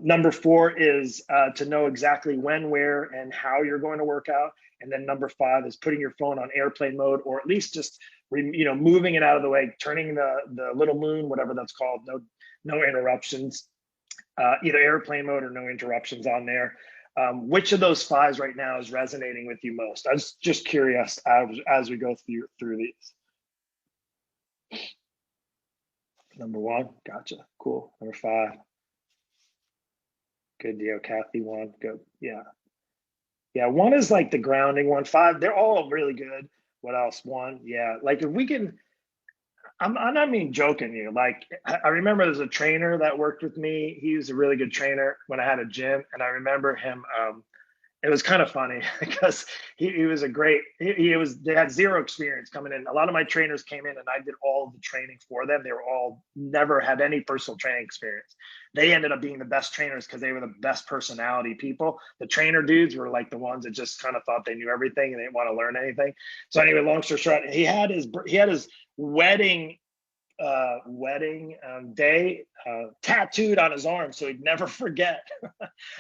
Number 4 is to know exactly when, where, and how you're going to work out. And then number 5 is putting your phone on airplane mode, or at least just moving it out of the way, turning the little moon, whatever that's called, no interruptions, either airplane mode or no interruptions on there. Which of those 5s right now is resonating with you most? I was just curious as we go through these. Number 1, gotcha, cool. Number 5, good deal. Kathy, 1, good, yeah. 1 is like the grounding one. 5, they're all really good. What else? 1, yeah. Like if we can, I'm not mean joking you. Like I remember there's a trainer that worked with me. He was a really good trainer when I had a gym, and I remember him. It was kind of funny because he was a great. They had zero experience coming in. A lot of my trainers came in, and I did all of the training for them. They were all never had any personal training experience. They ended up being the best trainers because they were the best personality people. The trainer dudes were like the ones that just kind of thought they knew everything and they didn't want to learn anything. So anyway, long story short, he had his wedding day tattooed on his arm so he'd never forget.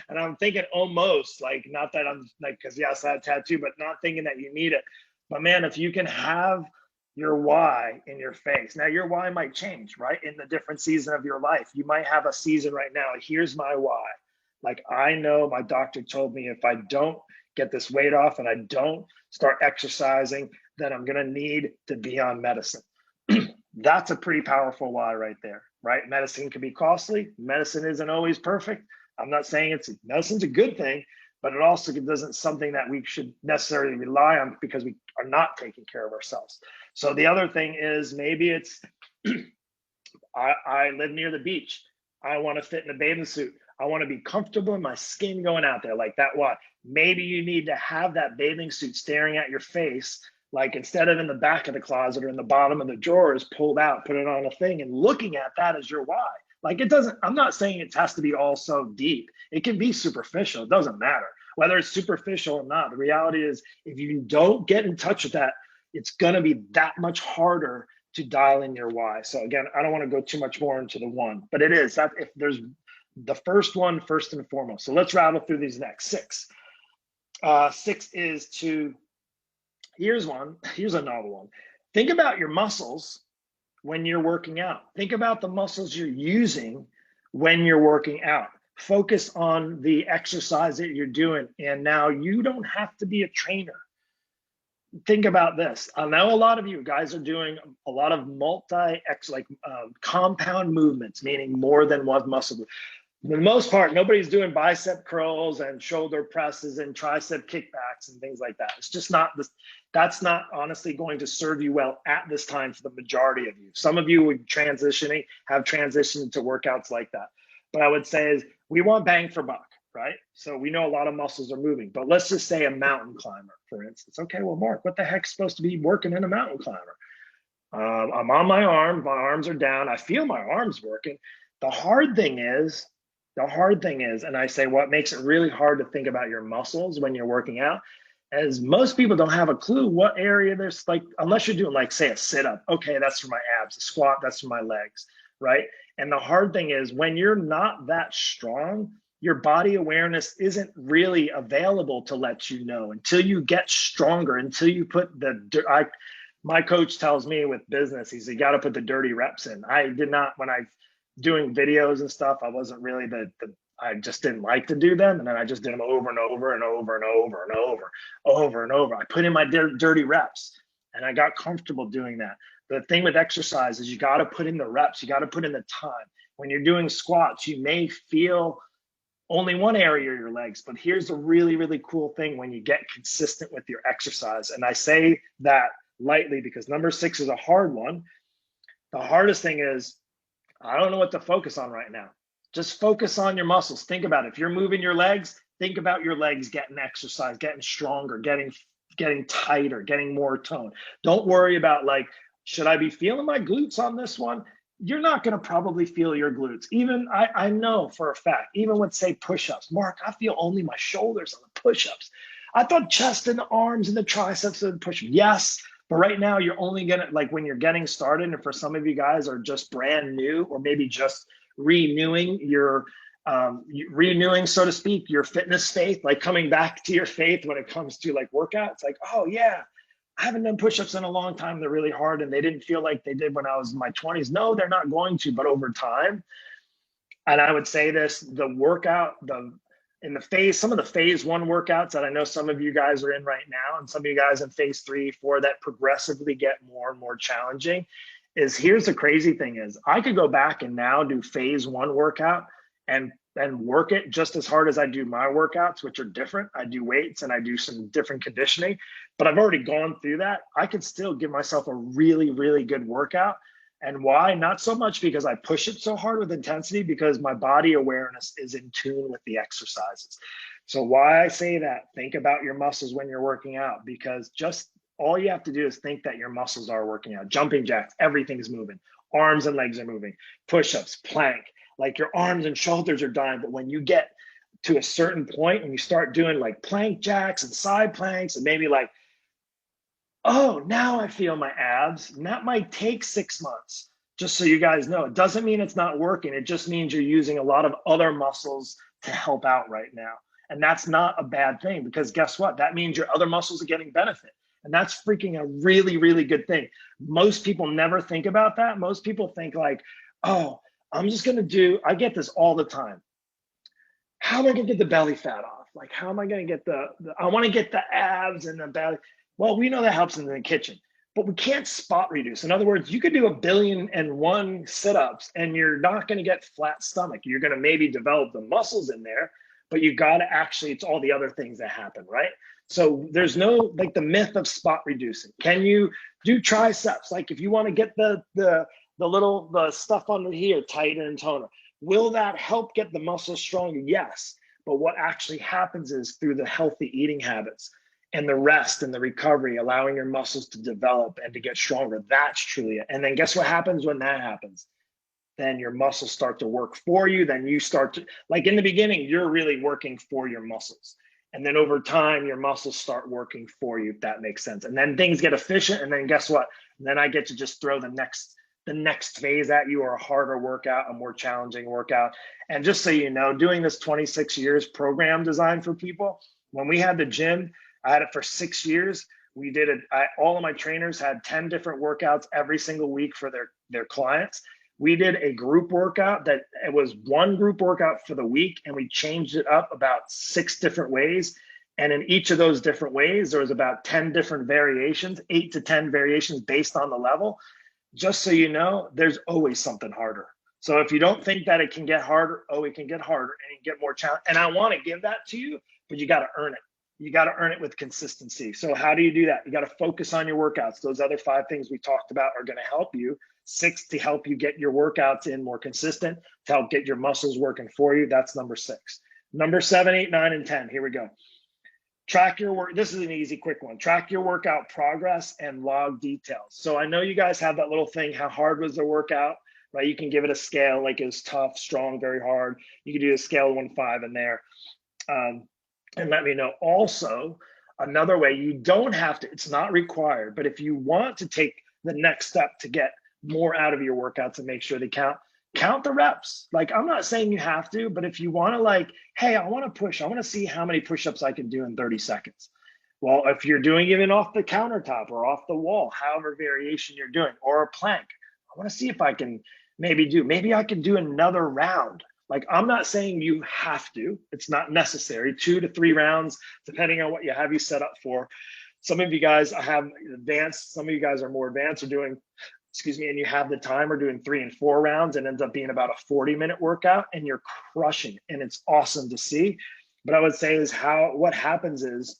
And I'm thinking almost like, not that I'm like, because yes, I had a tattoo, but not thinking that you need it. But man, if you can have your why in your face. Now your why might change, right? In the different season of your life. You might have a season right now. Here's my why. Like, I know my doctor told me if I don't get this weight off and I don't start exercising, then I'm going to need to be on medicine. That's a pretty powerful why right there, right? Medicine can be costly. Medicine isn't always perfect. I'm not saying medicine's a good thing, but it also doesn't something that we should necessarily rely on because we are not taking care of ourselves. So the other thing is maybe it's I live near the beach. I want to fit in a bathing suit. I want to be comfortable in my skin going out there like that. What? Maybe you need to have that bathing suit staring at your face, like instead of in the back of the closet or in the bottom of the drawers, pulled out, put it on a thing, and looking at that as your why. Like it doesn't, I'm not saying it has to be all so deep. It can be superficial. It doesn't matter whether it's superficial or not. The reality is, if you don't get in touch with that, it's going to be that much harder to dial in your why. So again, I don't want to go too much more into the one, but it is that if there's the first one, first and foremost. So let's rattle through these next six. Six is to, here's a novel one. Think about your muscles when you're working out. Think about the muscles you're using when you're working out. Focus on the exercise that you're doing. And now you don't have to be a trainer. Think about this. I know a lot of you guys are doing a lot of compound movements, meaning more than one muscle. For the most part, nobody's doing bicep curls and shoulder presses and tricep kickbacks and things like that. It's just not this. That's not honestly going to serve you well at this time for the majority of you. Some of you would have transitioned to workouts like that. But I would say is we want bang for buck, right? So we know a lot of muscles are moving, but let's just say a mountain climber, for instance. Okay, well, Mark, what the heck's supposed to be working in a mountain climber? I'm on my arms are down. I feel my arms working. The hard thing is, and I say what makes it really hard to think about your muscles when you're working out, is most people don't have a clue what area there's, like, unless you're doing, like, say, a sit-up. Okay, that's for my abs. A squat, that's for my legs, right? And the hard thing is when you're not that strong, your body awareness isn't really available to let you know until you get stronger, until you put my coach tells me with business, he said, you got to put the dirty reps in. I did not, when I doing videos and stuff, I wasn't really I just didn't like to do them. And then I just did them over and over and over and over and over and over. I put in my dirty reps and I got comfortable doing that. The thing with exercise is you got to put in the reps. You got to put in the time. When you're doing squats, you may feel only one area of your legs, but here's a really, really cool thing when you get consistent with your exercise. And I say that lightly because number 6 is a hard one. The hardest thing is, I don't know what to focus on right now. Just focus on your muscles. Think about it. If you're moving your legs, think about your legs getting exercise, getting stronger, getting tighter, getting more tone. Don't worry about, like, should I be feeling my glutes on this one? You're not going to probably feel your glutes. Even I know for a fact, even with, say, push-ups, Mark, I feel only my shoulders on the push-ups. I thought chest and the arms and the triceps and push-ups. Yes, but right now you're only going to, like, when you're getting started, and for some of you guys are just brand new, or maybe just renewing your so to speak, your fitness faith, like coming back to your faith when it comes to, like, workouts. Like, oh yeah, I haven't done push-ups in a long time. They're really hard and they didn't feel like they did when I was in my 20s. No, they're not going to, but over time. And I would say this, the workout, some of the phase 1 workouts that I know some of you guys are in right now, and some of you guys in phase 3, 4 that progressively get more and more challenging, is here's the crazy thing is I could go back and now do phase 1 workout and work it just as hard as I do my workouts, which are different. I do weights and I do some different conditioning, but I've already gone through that. I could still give myself a really, really good workout. And why? Not so much because I push it so hard with intensity, because my body awareness is in tune with the exercises. So why I say that, think about your muscles when you're working out, because just all you have to do is think that your muscles are working out. Jumping jacks, everything's moving. Arms and legs are moving. Push-ups, plank, like your arms and shoulders are dying. But when you get to a certain point and you start doing, like, plank jacks and side planks, and maybe like, oh, now I feel my abs. And that might take 6 months, just so you guys know. It doesn't mean it's not working. It just means you're using a lot of other muscles to help out right now. And that's not a bad thing, because guess what? That means your other muscles are getting benefit. And that's freaking a really, really good thing. Most people never think about that. Most people think, like, oh, I'm just going to I get this all the time. How am I going to get the belly fat off? Like, how am I going to get I want to get the abs and the belly. Well, we know that helps in the kitchen, but we can't spot reduce. In other words, you could do 1,000,000,001 sit-ups and you're not going to get flat stomach. You're going to maybe develop the muscles in there, but you got to actually, it's all the other things that happen, right? So there's no, like, the myth of spot reducing. Can you do triceps? Like, if you want to get the stuff under here tighter and toner, will that help get the muscles stronger? Yes. But what actually happens is, through the healthy eating habits and the rest and the recovery, allowing your muscles to develop and to get stronger, that's truly it. And then guess what happens when that happens? Then your muscles start to work for you. Then you start to, like, in the beginning, you're really working for your muscles. And then over time, your muscles start working for you, if that makes sense. And then things get efficient. And then guess what? And then I get to just throw the next phase at you, or a harder workout, a more challenging workout. And just so you know, doing this 26 years program design for people, when we had the gym, I had it for 6 years. We did it. All of my trainers had 10 different workouts every single week for their clients. We did a group workout that it was one group workout for the week, and we changed it up about 6 different ways. And in each of those different ways, there was about 10 different variations, 8 to 10 variations based on the level. Just so you know, there's always something harder. So if you don't think that it can get harder, it can get harder and you get more challenge. And I want to give that to you, but you got to earn it. You got to earn it with consistency. So how do you do that? You got to focus on your workouts. Those other 5 things we talked about are going to help you. 6, to help you get your workouts in more consistent, to help get your muscles working for you. That's number 6. Number 7, 8, 9, and 10. Here we go. Track your work. This is an easy, quick one. Track your workout progress and log details. So I know you guys have that little thing. How hard was the workout? Right? You can give it a scale, like it was tough, strong, very hard. You can do a scale of 1 to 5 in there. And let me know. Also, another way, you don't have to, it's not required, but if you want to take the next step to get more out of your workouts and make sure they count the reps. Like, I'm not saying you have to, but if you want to, like, hey, I want to push, I want to see how many push-ups I can do in 30 seconds. Well, if you're doing even off the countertop or off the wall, however variation you're doing, or a plank, I want to see if I can maybe I can do another round. Like, I'm not saying you have to, it's not necessary, 2 to 3 rounds, depending on what you have you set up for. Some of you guys have advanced, some of you guys are more advanced, are doing, and you have the time, or doing 3 and 4 rounds, and ends up being about a 40-minute workout, and you're crushing, and it's awesome to see. But I would say is what happens is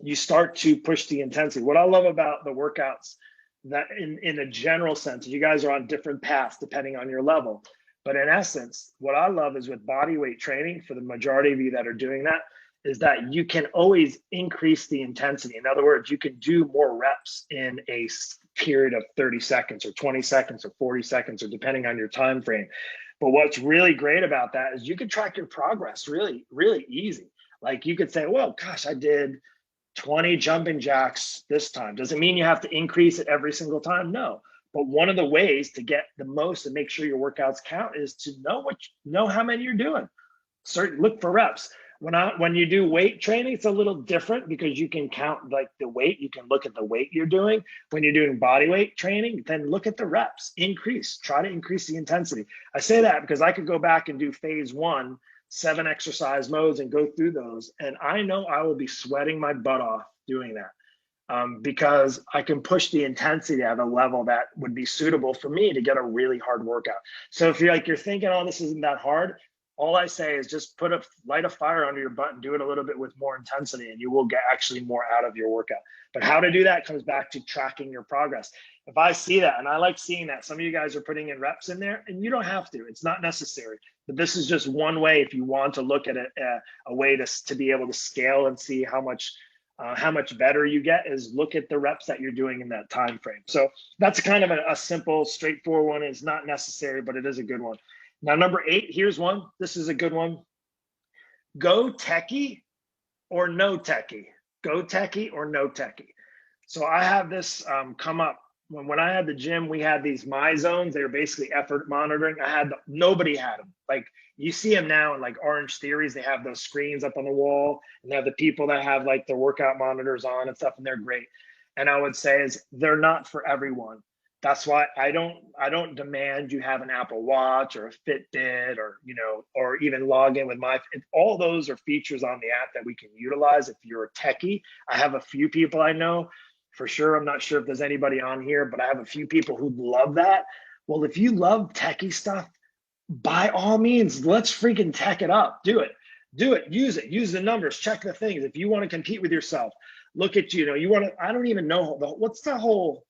you start to push the intensity. What I love about the workouts, that in a general sense, you guys are on different paths depending on your level. But in essence, what I love is with body weight training, for the majority of you that are doing that, is that you can always increase the intensity. In other words, you can do more reps in a period of 30 seconds or 20 seconds or 40 seconds, or depending on your time frame. But what's really great about that is you can track your progress really, really easy. Like, you could say, well, gosh, I did 20 jumping jacks this time. Does it mean you have to increase it every single time? No. But one of the ways to get the most and make sure your workouts count is to know how many you're doing. Look for reps. When you do weight training, it's a little different because you can count, like, the weight. You can look at the weight you're doing. When you're doing body weight training, then look at the reps. Try to increase the intensity. I say that because I could go back and do phase 1, 7 exercise modes, and go through those. And I know I will be sweating my butt off doing that. Because I can push the intensity at a level that would be suitable for me to get a really hard workout. So if you're thinking, oh, this isn't that hard, all I say is just light a fire under your butt and do it a little bit with more intensity, and you will get actually more out of your workout. But how to do that comes back to tracking your progress. If I see that, and I like seeing that, some of you guys are putting in reps in there, and you don't have to, it's not necessary. But this is just one way, if you want to look at it, a way to be able to scale and see how much better you get, is look at the reps that you're doing in that time frame. So that's kind of a simple, straightforward one. It's not necessary, but it is a good one. Now, number 8, here's one. This is a good one. Go techie or no techie. Go techie or no techie. So I have this come up. When I had the gym, we had these My Zones. They were basically effort monitoring. Nobody had them. Like, you see them now in, like, Orange Theories. They have those screens up on the wall, and they have the people that have, like, their workout monitors on and stuff, and they're great. And I would say is they're not for everyone. That's why I don't demand you have an Apple Watch or a Fitbit, or even log in with all those are features on the app that we can utilize if you're a techie. I have a few people I know for sure. I'm not sure if there's anybody on here, but I have a few people who love that. Well, if you love techie stuff, by all means, let's freaking tech it up. Do it. Do it, use the numbers, check the things. If you want to compete with yourself, look at, you want to, I don't even know, what's the whole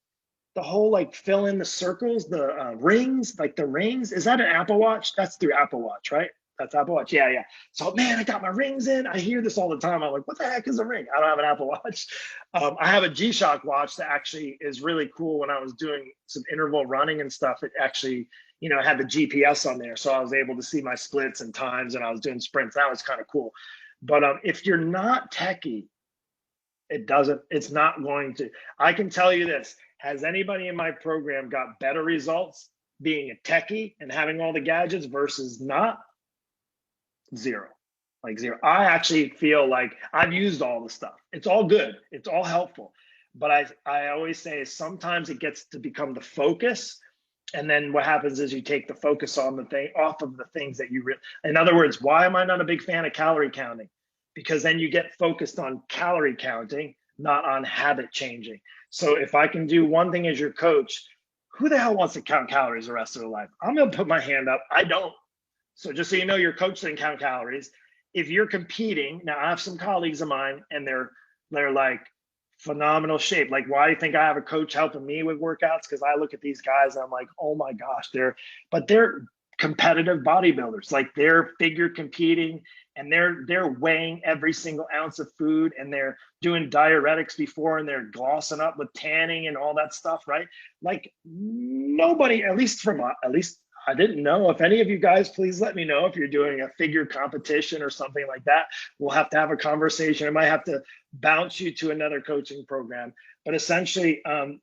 like fill in the circles, the rings, like the rings. Is that an Apple Watch? That's through Apple Watch, right? That's Apple Watch. Yeah, yeah. So man, I got my rings in. I hear this all the time. I'm like, what the heck is a ring? I don't have an Apple Watch. I have a G-Shock watch that actually is really cool. When I was doing some interval running and stuff, it actually, had the GPS on there. So I was able to see my splits and times, and I was doing sprints. That was kind of cool. But if you're not techie, it's not going to. I can tell you this. Has anybody in my program got better results being a techie and having all the gadgets versus not? Zero. Like zero. I actually feel like I've used all the stuff. It's all good. It's all helpful. But I always say sometimes it gets to become the focus. And then what happens is you take the focus on the thing off of the things that you really, in other words, why am I not a big fan of calorie counting? Because then you get focused on calorie counting, not on habit changing. So if I can do one thing as your coach, who the hell wants to count calories the rest of their life? I'm going to put my hand up. I don't. So just so you know, your coach didn't count calories. If you're competing, now I have some colleagues of mine and they're like phenomenal shape. Like, why do you think I have a coach helping me with workouts? Because I look at these guys and I'm like, oh my gosh, they're competitive bodybuilders. Like they're figure competing and they're weighing every single ounce of food and they're doing diuretics before and they're glossing up with tanning and all that stuff, right? Like nobody, at least I didn't know. If any of you guys, please let me know if you're doing a figure competition or something like that. We'll have to have a conversation. I might have to bounce you to another coaching program. But essentially,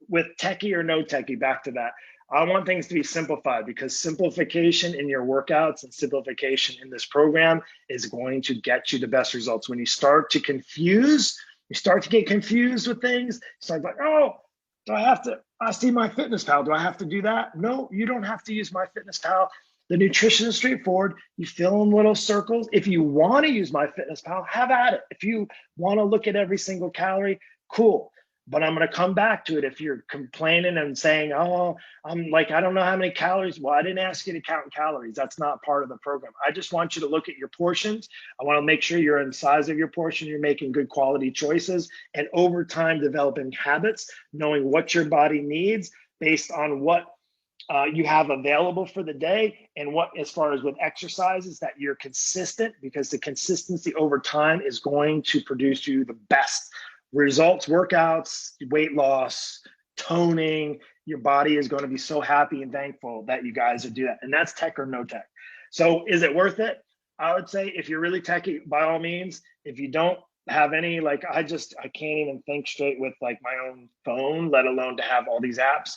with techie or no techie, back to that, I want things to be simplified because simplification in your workouts and simplification in this program is going to get you the best results. When you start to get confused with things, you start like, oh, do I see My Fitness Pal. Do I have to do that? No, you don't have to use My Fitness Pal. The nutrition is straightforward. You fill in little circles. If you want to use My Fitness Pal, have at it. If you want to look at every single calorie, cool. But I'm going to come back to it. If you're complaining and saying, oh, I'm like, I don't know how many calories. Well, I didn't ask you to count calories. That's not part of the program. I just want you to look at your portions. I want to make sure you're in the size of your portion. You're making good quality choices. And over time, developing habits, knowing what your body needs based on what you have available for the day and what, as far as with exercises, that you're consistent, because the consistency over time is going to produce you the best results, workouts, weight loss, toning. Your body is going to be so happy and thankful that you guys are doing that. And that's tech or no tech. So is it worth it? I would say if you're really techy, by all means. If you don't have any, like I can't even think straight with like my own phone, let alone to have all these apps,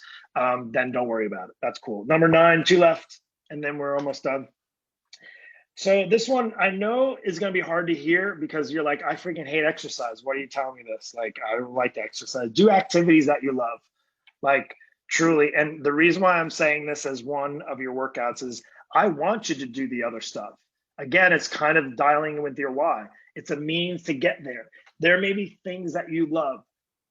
then don't worry about it. That's cool. Number 9, 2 left, and then we're almost done. So this one I know is going to be hard to hear because you're like, I freaking hate exercise. Why are you telling me this? Like, I don't like to exercise. Do activities that you love, like truly. And the reason why I'm saying this as one of your workouts is I want you to do the other stuff. Again, it's kind of dialing with your why. It's a means to get there. There may be things that you love.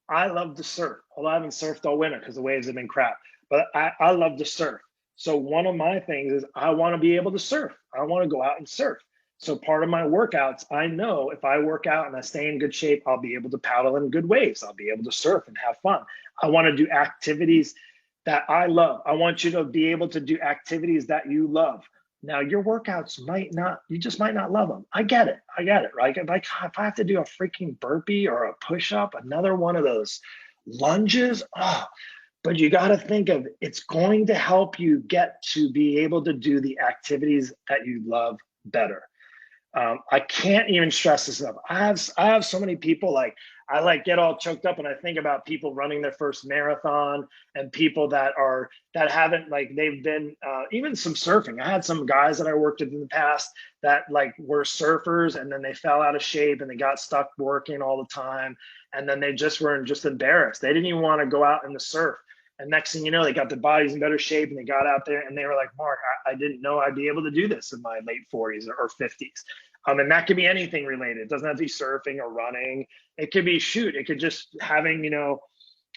I love to surf, although I haven't surfed all winter because the waves have been crap, but I love to surf. So one of my things is I want to be able to surf. I want to go out and surf. So part of my workouts, I know if I work out and I stay in good shape, I'll be able to paddle in good waves. I'll be able to surf and have fun. I want to do activities that I love. I want you to be able to do activities that you love. Now your workouts you just might not love them. I get it, right? Like if I have to do a freaking burpee or a push-up, another one of those lunges, but you got to think of it's going to help you get to be able to do the activities that you love better. I can't even stress this enough. I have so many people, like I like get all choked up and I think about people running their first marathon and people that haven't, like they've been even some surfing. I had some guys that I worked with in the past that like were surfers and then they fell out of shape and they got stuck working all the time. And then they just were just embarrassed. They didn't even want to go out in the surf. And next thing you know, they got their bodies in better shape and they got out there and they were like, Mark, I didn't know I'd be able to do this in my late 40s or 50s. And that could be anything related. It doesn't have to be surfing or running. It could be it could just having,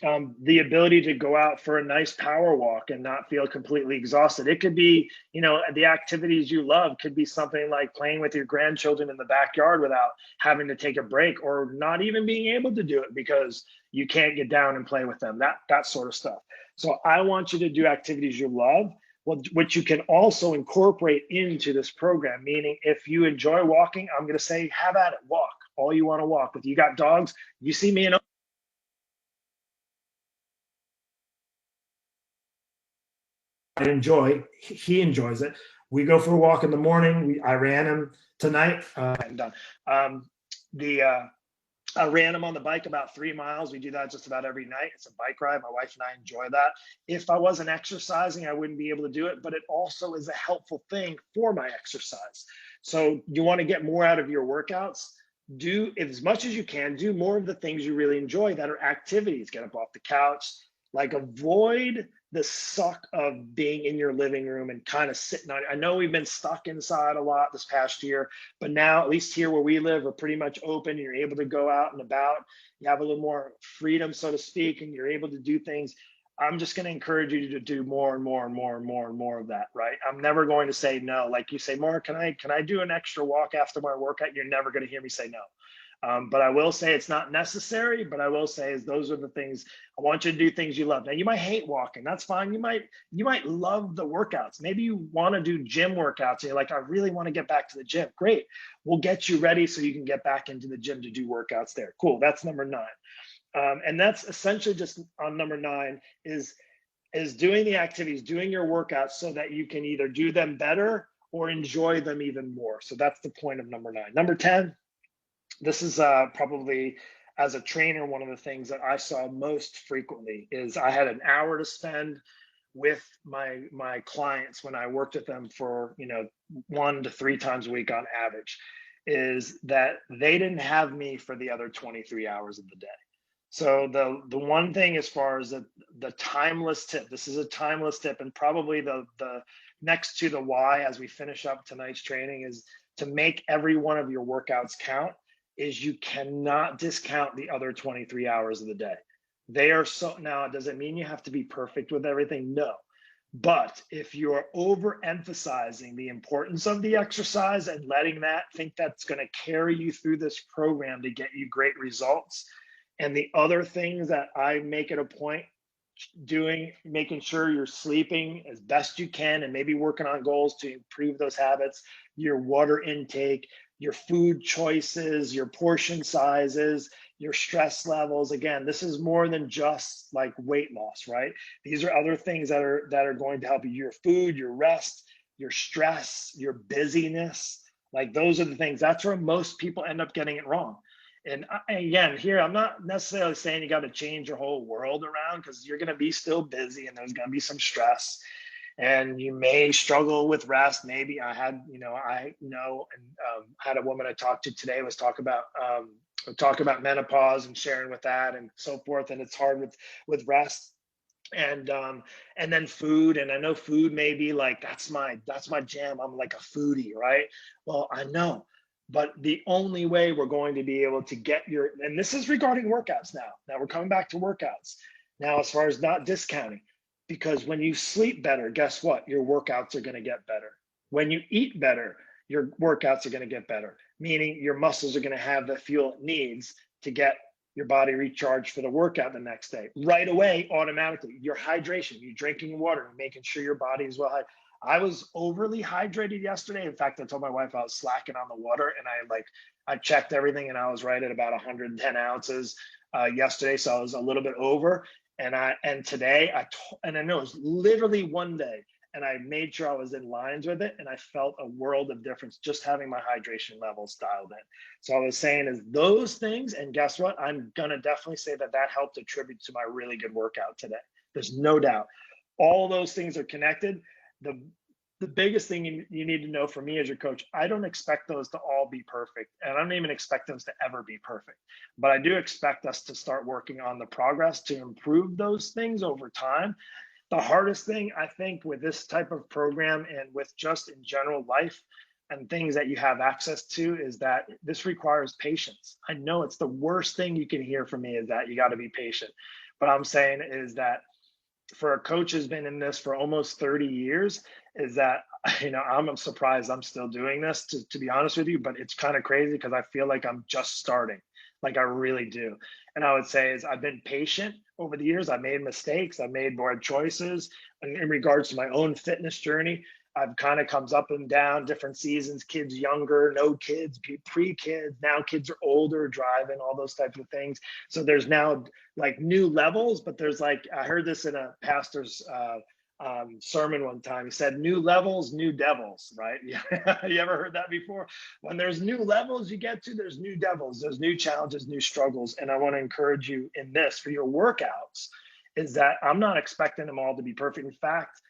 The ability to go out for a nice power walk and not feel completely exhausted. It could be, the activities you love could be something like playing with your grandchildren in the backyard without having to take a break, or not even being able to do it because you can't get down and play with them, that sort of stuff. So I want you to do activities you love, which you can also incorporate into this program. Meaning, if you enjoy walking, I'm going to say, have at it, walk all you want to walk. If you got dogs, you see me in I enjoy. He enjoys it. We go for a walk in the morning. I ran him tonight. I'm done. The I ran him on the bike about 3 miles. We do that just about every night. It's a bike ride. My wife and I enjoy that. If I wasn't exercising, I wouldn't be able to do it, but it also is a helpful thing for my exercise. So you want to get more out of your workouts. Do as much as you can. Do more of the things you really enjoy that are activities. Get up off the couch. Like, avoid the suck of being in your living room and kind of sitting on it. I know we've been stuck inside a lot this past year, but now, at least here where we live, we're pretty much open. You're able to go out and about. You have a little more freedom, so to speak, and you're able to do things. I'm just going to encourage you to do more and more and more and more and more of that, right? I'm never going to say no. Like you say, Mark, can I do an extra walk after my workout? You're never going to hear me say no. But I will say it's not necessary, but I will say is those are the things I want you to do, things you love. Now, you might hate walking. That's fine. You might love the workouts. Maybe you want to do gym workouts and you're like, I really want to get back to the gym. Great. We'll get you ready so you can get back into the gym to do workouts there. Cool. That's number 9. And that's essentially just on number 9 is doing the activities, doing your workouts so that you can either do them better or enjoy them even more. So that's the point of number 9. Number 10, this is probably, as a trainer, one of the things that I saw most frequently is I had an hour to spend with my clients when I worked with them for 1 to 3 times a week on average, is that they didn't have me for the other 23 hours of the day. So the one thing, as far as the timeless tip, this is a timeless tip, and probably the next to the why as we finish up tonight's training, is to make every one of your workouts count, is you cannot discount the other 23 hours of the day. They are so, now, does it mean you have to be perfect with everything? No. But if you're overemphasizing the importance of the exercise and letting that think that's going to carry you through this program to get you great results, and the other things that I make it a point doing, making sure you're sleeping as best you can and maybe working on goals to improve those habits, your water intake, your food choices, your portion sizes, your stress levels. Again, this is more than just like weight loss, right? These are other things that are going to help you. Your food, your rest, your stress, your busyness. Like, those are the things. That's where most people end up getting it wrong. And again, here, I'm not necessarily saying you got to change your whole world around, because you're going to be still busy and there's going to be some stress and you may struggle with rest. Maybe I had, and had a woman I talked to today was talk about menopause and sharing with that and so forth. And it's hard with rest and then food. And I know food may be like, that's my jam. I'm like a foodie, right? Well, I know. But the only way we're going to be able to get and this is regarding workouts now. Now we're coming back to workouts. Now, as far as not discounting, because when you sleep better, guess what? Your workouts are going to get better. When you eat better, your workouts are going to get better, meaning your muscles are going to have the fuel it needs to get your body recharged for the workout the next day. Right away, automatically, your hydration, you drinking water, making sure your body is well hydrated. I was overly hydrated yesterday. In fact, I told my wife I was slacking on the water, and I checked everything, and I was right at about 110 ounces yesterday, so I was a little bit over. And today and I know it was literally one day, and I made sure I was in lines with it, and I felt a world of difference just having my hydration levels dialed in. So I was saying is those things, and guess what? I'm gonna definitely say that helped attribute to my really good workout today. There's no doubt. All those things are connected. The biggest thing you need to know from me as your coach, I don't expect those to all be perfect. And I don't even expect those to ever be perfect. But I do expect us to start working on the progress to improve those things over time. The hardest thing, I think, with this type of program and with just in general life and things that you have access to, is that this requires patience. I know it's the worst thing you can hear from me, is that you got to be patient. But I'm saying is that for a coach who's been in this for almost 30 years, is that I'm surprised I'm still doing this, to be honest with you. But it's kind of crazy because I feel like I'm just starting, like I really do. And I would say is I've been patient over the years. I made mistakes, I made board choices in regards to my own fitness journey. I've kind of comes up and down, different seasons, kids younger, no kids, pre-kids, now kids are older, driving, all those types of things. So there's now like new levels, but there's like, I heard this in a pastor's sermon one time. He said, new levels, new devils, right? You ever heard that before? When there's new levels you get to, there's new devils, there's new challenges, new struggles. And I want to encourage you in this for your workouts is that I'm not expecting them all to be perfect. In fact,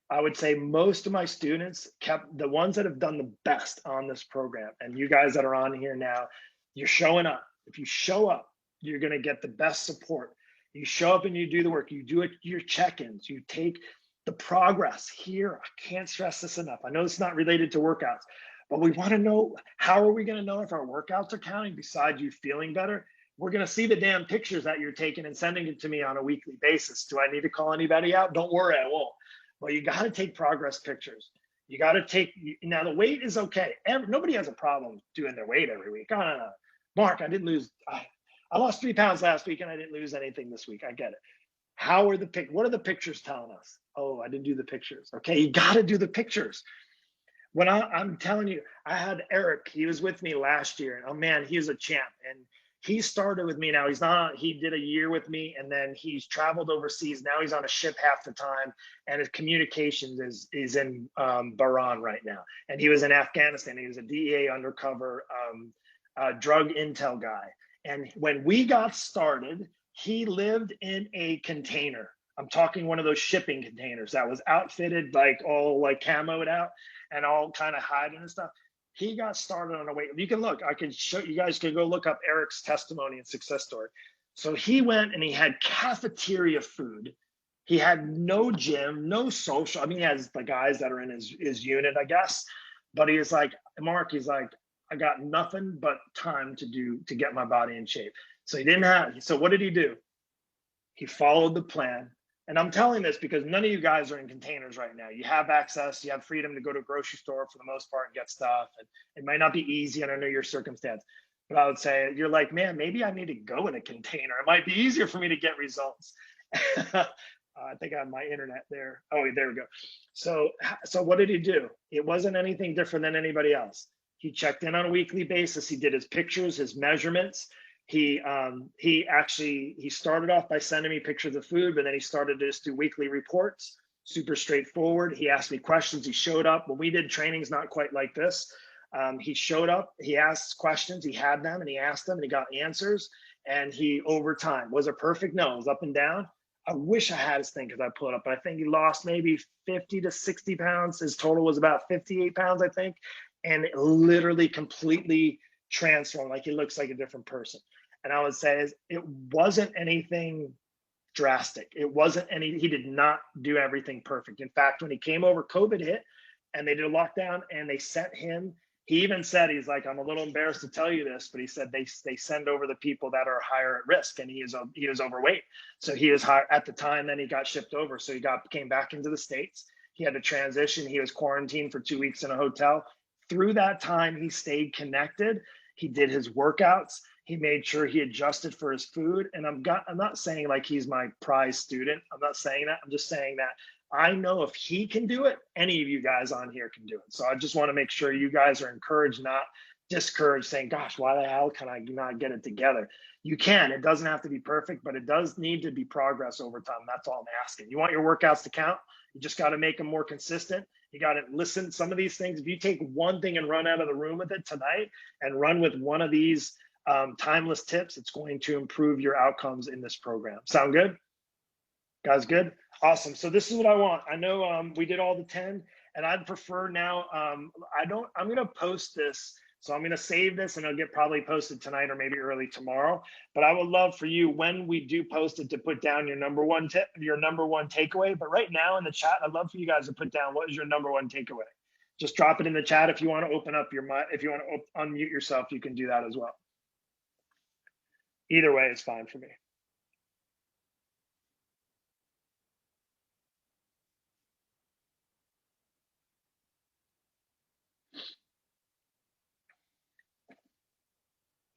I would say most of my students kept the ones that have done the best on this program. And you guys that are on here now, you're showing up. If you show up, you're going to get the best support. You show up and you do the work. You do it, your check-ins. You take the progress here. I can't stress this enough. I know it's not related to workouts, but we want to know, how are we going to know if our workouts are counting besides you feeling better? We're going to see the damn pictures that you're taking and sending it to me on a weekly basis. Do I need to call anybody out? Don't worry, I won't. Well, you got to take progress pictures. You got to take, now the weight is okay. Nobody has a problem doing their weight every week. No. Mark, I didn't lose, I lost 3 pounds last week and I didn't lose anything this week. I get it. What are the pictures telling us? Oh, I didn't do the pictures. Okay, you got to do the pictures. When I'm telling you, I had Eric, he was with me last year. And oh man, he's a champ. And he started with me. Now he did a year with me and then he's traveled overseas. Now he's on a ship half the time and his communications is in Bahrain right now. And he was in Afghanistan. He was a DEA undercover drug intel guy. And when we got started, he lived in a container. I'm talking one of those shipping containers that was outfitted like all like camoed out and all kind of hiding and stuff. He got started on a weight. You can look, I can show you guys, can go look up Eric's testimony and success story. So he went and he had cafeteria food. He had no gym, no social. I mean, he has the guys that are in his unit, I guess. But he was like, Mark, he's like, I got nothing but time to get my body in shape. So so what did he do? He followed the plan. And I'm telling this because none of you guys are in containers right now. You have access, you have freedom to go to a grocery store for the most part and get stuff. And it might not be easy, and I know your circumstance, but I would say you're like, man, maybe I need to go in a container. It might be easier for me to get results. I think I have my internet there. Oh, there we go. So what did he do? It wasn't anything different than anybody else. He checked in on a weekly basis. He did his pictures, his measurements. He started off by sending me pictures of food, but then he started to just do weekly reports, super straightforward. He asked me questions. He showed up. When we did trainings, not quite like this. He showed up, he asked questions, he had them and he asked them and he got answers. And he, over time, was it perfect? No, it was up and down. I wish I had his thing because I pulled it up, but I think he lost maybe 50 to 60 pounds. His total was about 58 pounds, I think. And it literally completely transformed, like he looks like a different person. And I would say it wasn't anything drastic. He did not do everything perfect. In fact, when he came over, COVID hit and they did a lockdown and they sent him, he even said, he's like, I'm a little embarrassed to tell you this, but he said they send over the people that are higher at risk, and he was overweight. So he was high at the time, then he got shipped over. So he came back into the States. He had to transition. He was quarantined for 2 weeks in a hotel. Through that time, he stayed connected. He did his workouts. He made sure he adjusted for his food. And I'm not saying like he's my prize student. I'm not saying that. I'm just saying that I know if he can do it, any of you guys on here can do it. So I just want to make sure you guys are encouraged, not discouraged, saying, gosh, why the hell can I not get it together? You can. It doesn't have to be perfect, but it does need to be progress over time. That's all I'm asking. You want your workouts to count? You just got to make them more consistent. You got to listen. Some of these things, if you take one thing and run out of the room with it tonight and run with one of these timeless tips, it's going to improve your outcomes in this program. Sound good? Guys, good? Awesome. So this is what I want. I know we did all the 10, and I'd prefer now, I'm going to post this. So I'm going to save this and it'll get probably posted tonight or maybe early tomorrow. But I would love for you, when we do post it, to put down your number one tip, your number one takeaway. But right now in the chat, I'd love for you guys to put down, what is your number one takeaway? Just drop it in the chat. If you want to open up your mic, if you want to unmute yourself, you can do that as well. Either way is fine for me.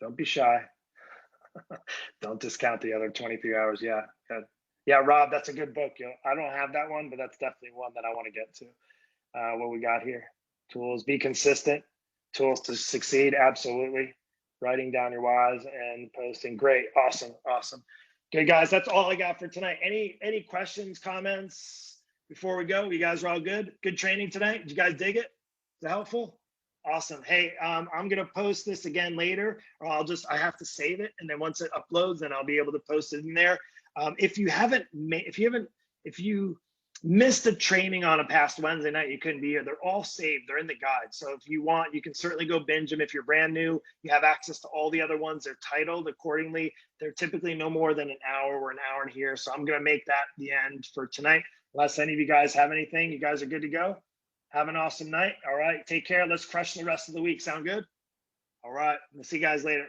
Don't be shy. Don't discount the other 23 hours. Yeah. Good. Yeah, Rob, that's a good book. I don't have that one, but that's definitely one that I want to get to. What we got here? Tools, be consistent. Tools to succeed. Absolutely. Writing down your whys and posting. Great. Awesome. Awesome. Okay, guys, that's all I got for tonight. Any questions, comments before we go? You guys are all good? Good training tonight? Did you guys dig it? Is that helpful? Awesome. Hey, I'm gonna post this again later, or I have to save it, and then once it uploads, then I'll be able to post it in there. If you missed a training on a past Wednesday night, you couldn't be here. They're all saved. They're in the guide. So if you want, you can certainly go binge them. If you're brand new, you have access to all the other ones. They're titled accordingly. They're typically no more than an hour or an hour and here. So I'm gonna make that the end for tonight. Unless any of you guys have anything, you guys are good to go. Have an awesome night. All right. Take care. Let's crush the rest of the week. Sound good? All right. We'll see you guys later.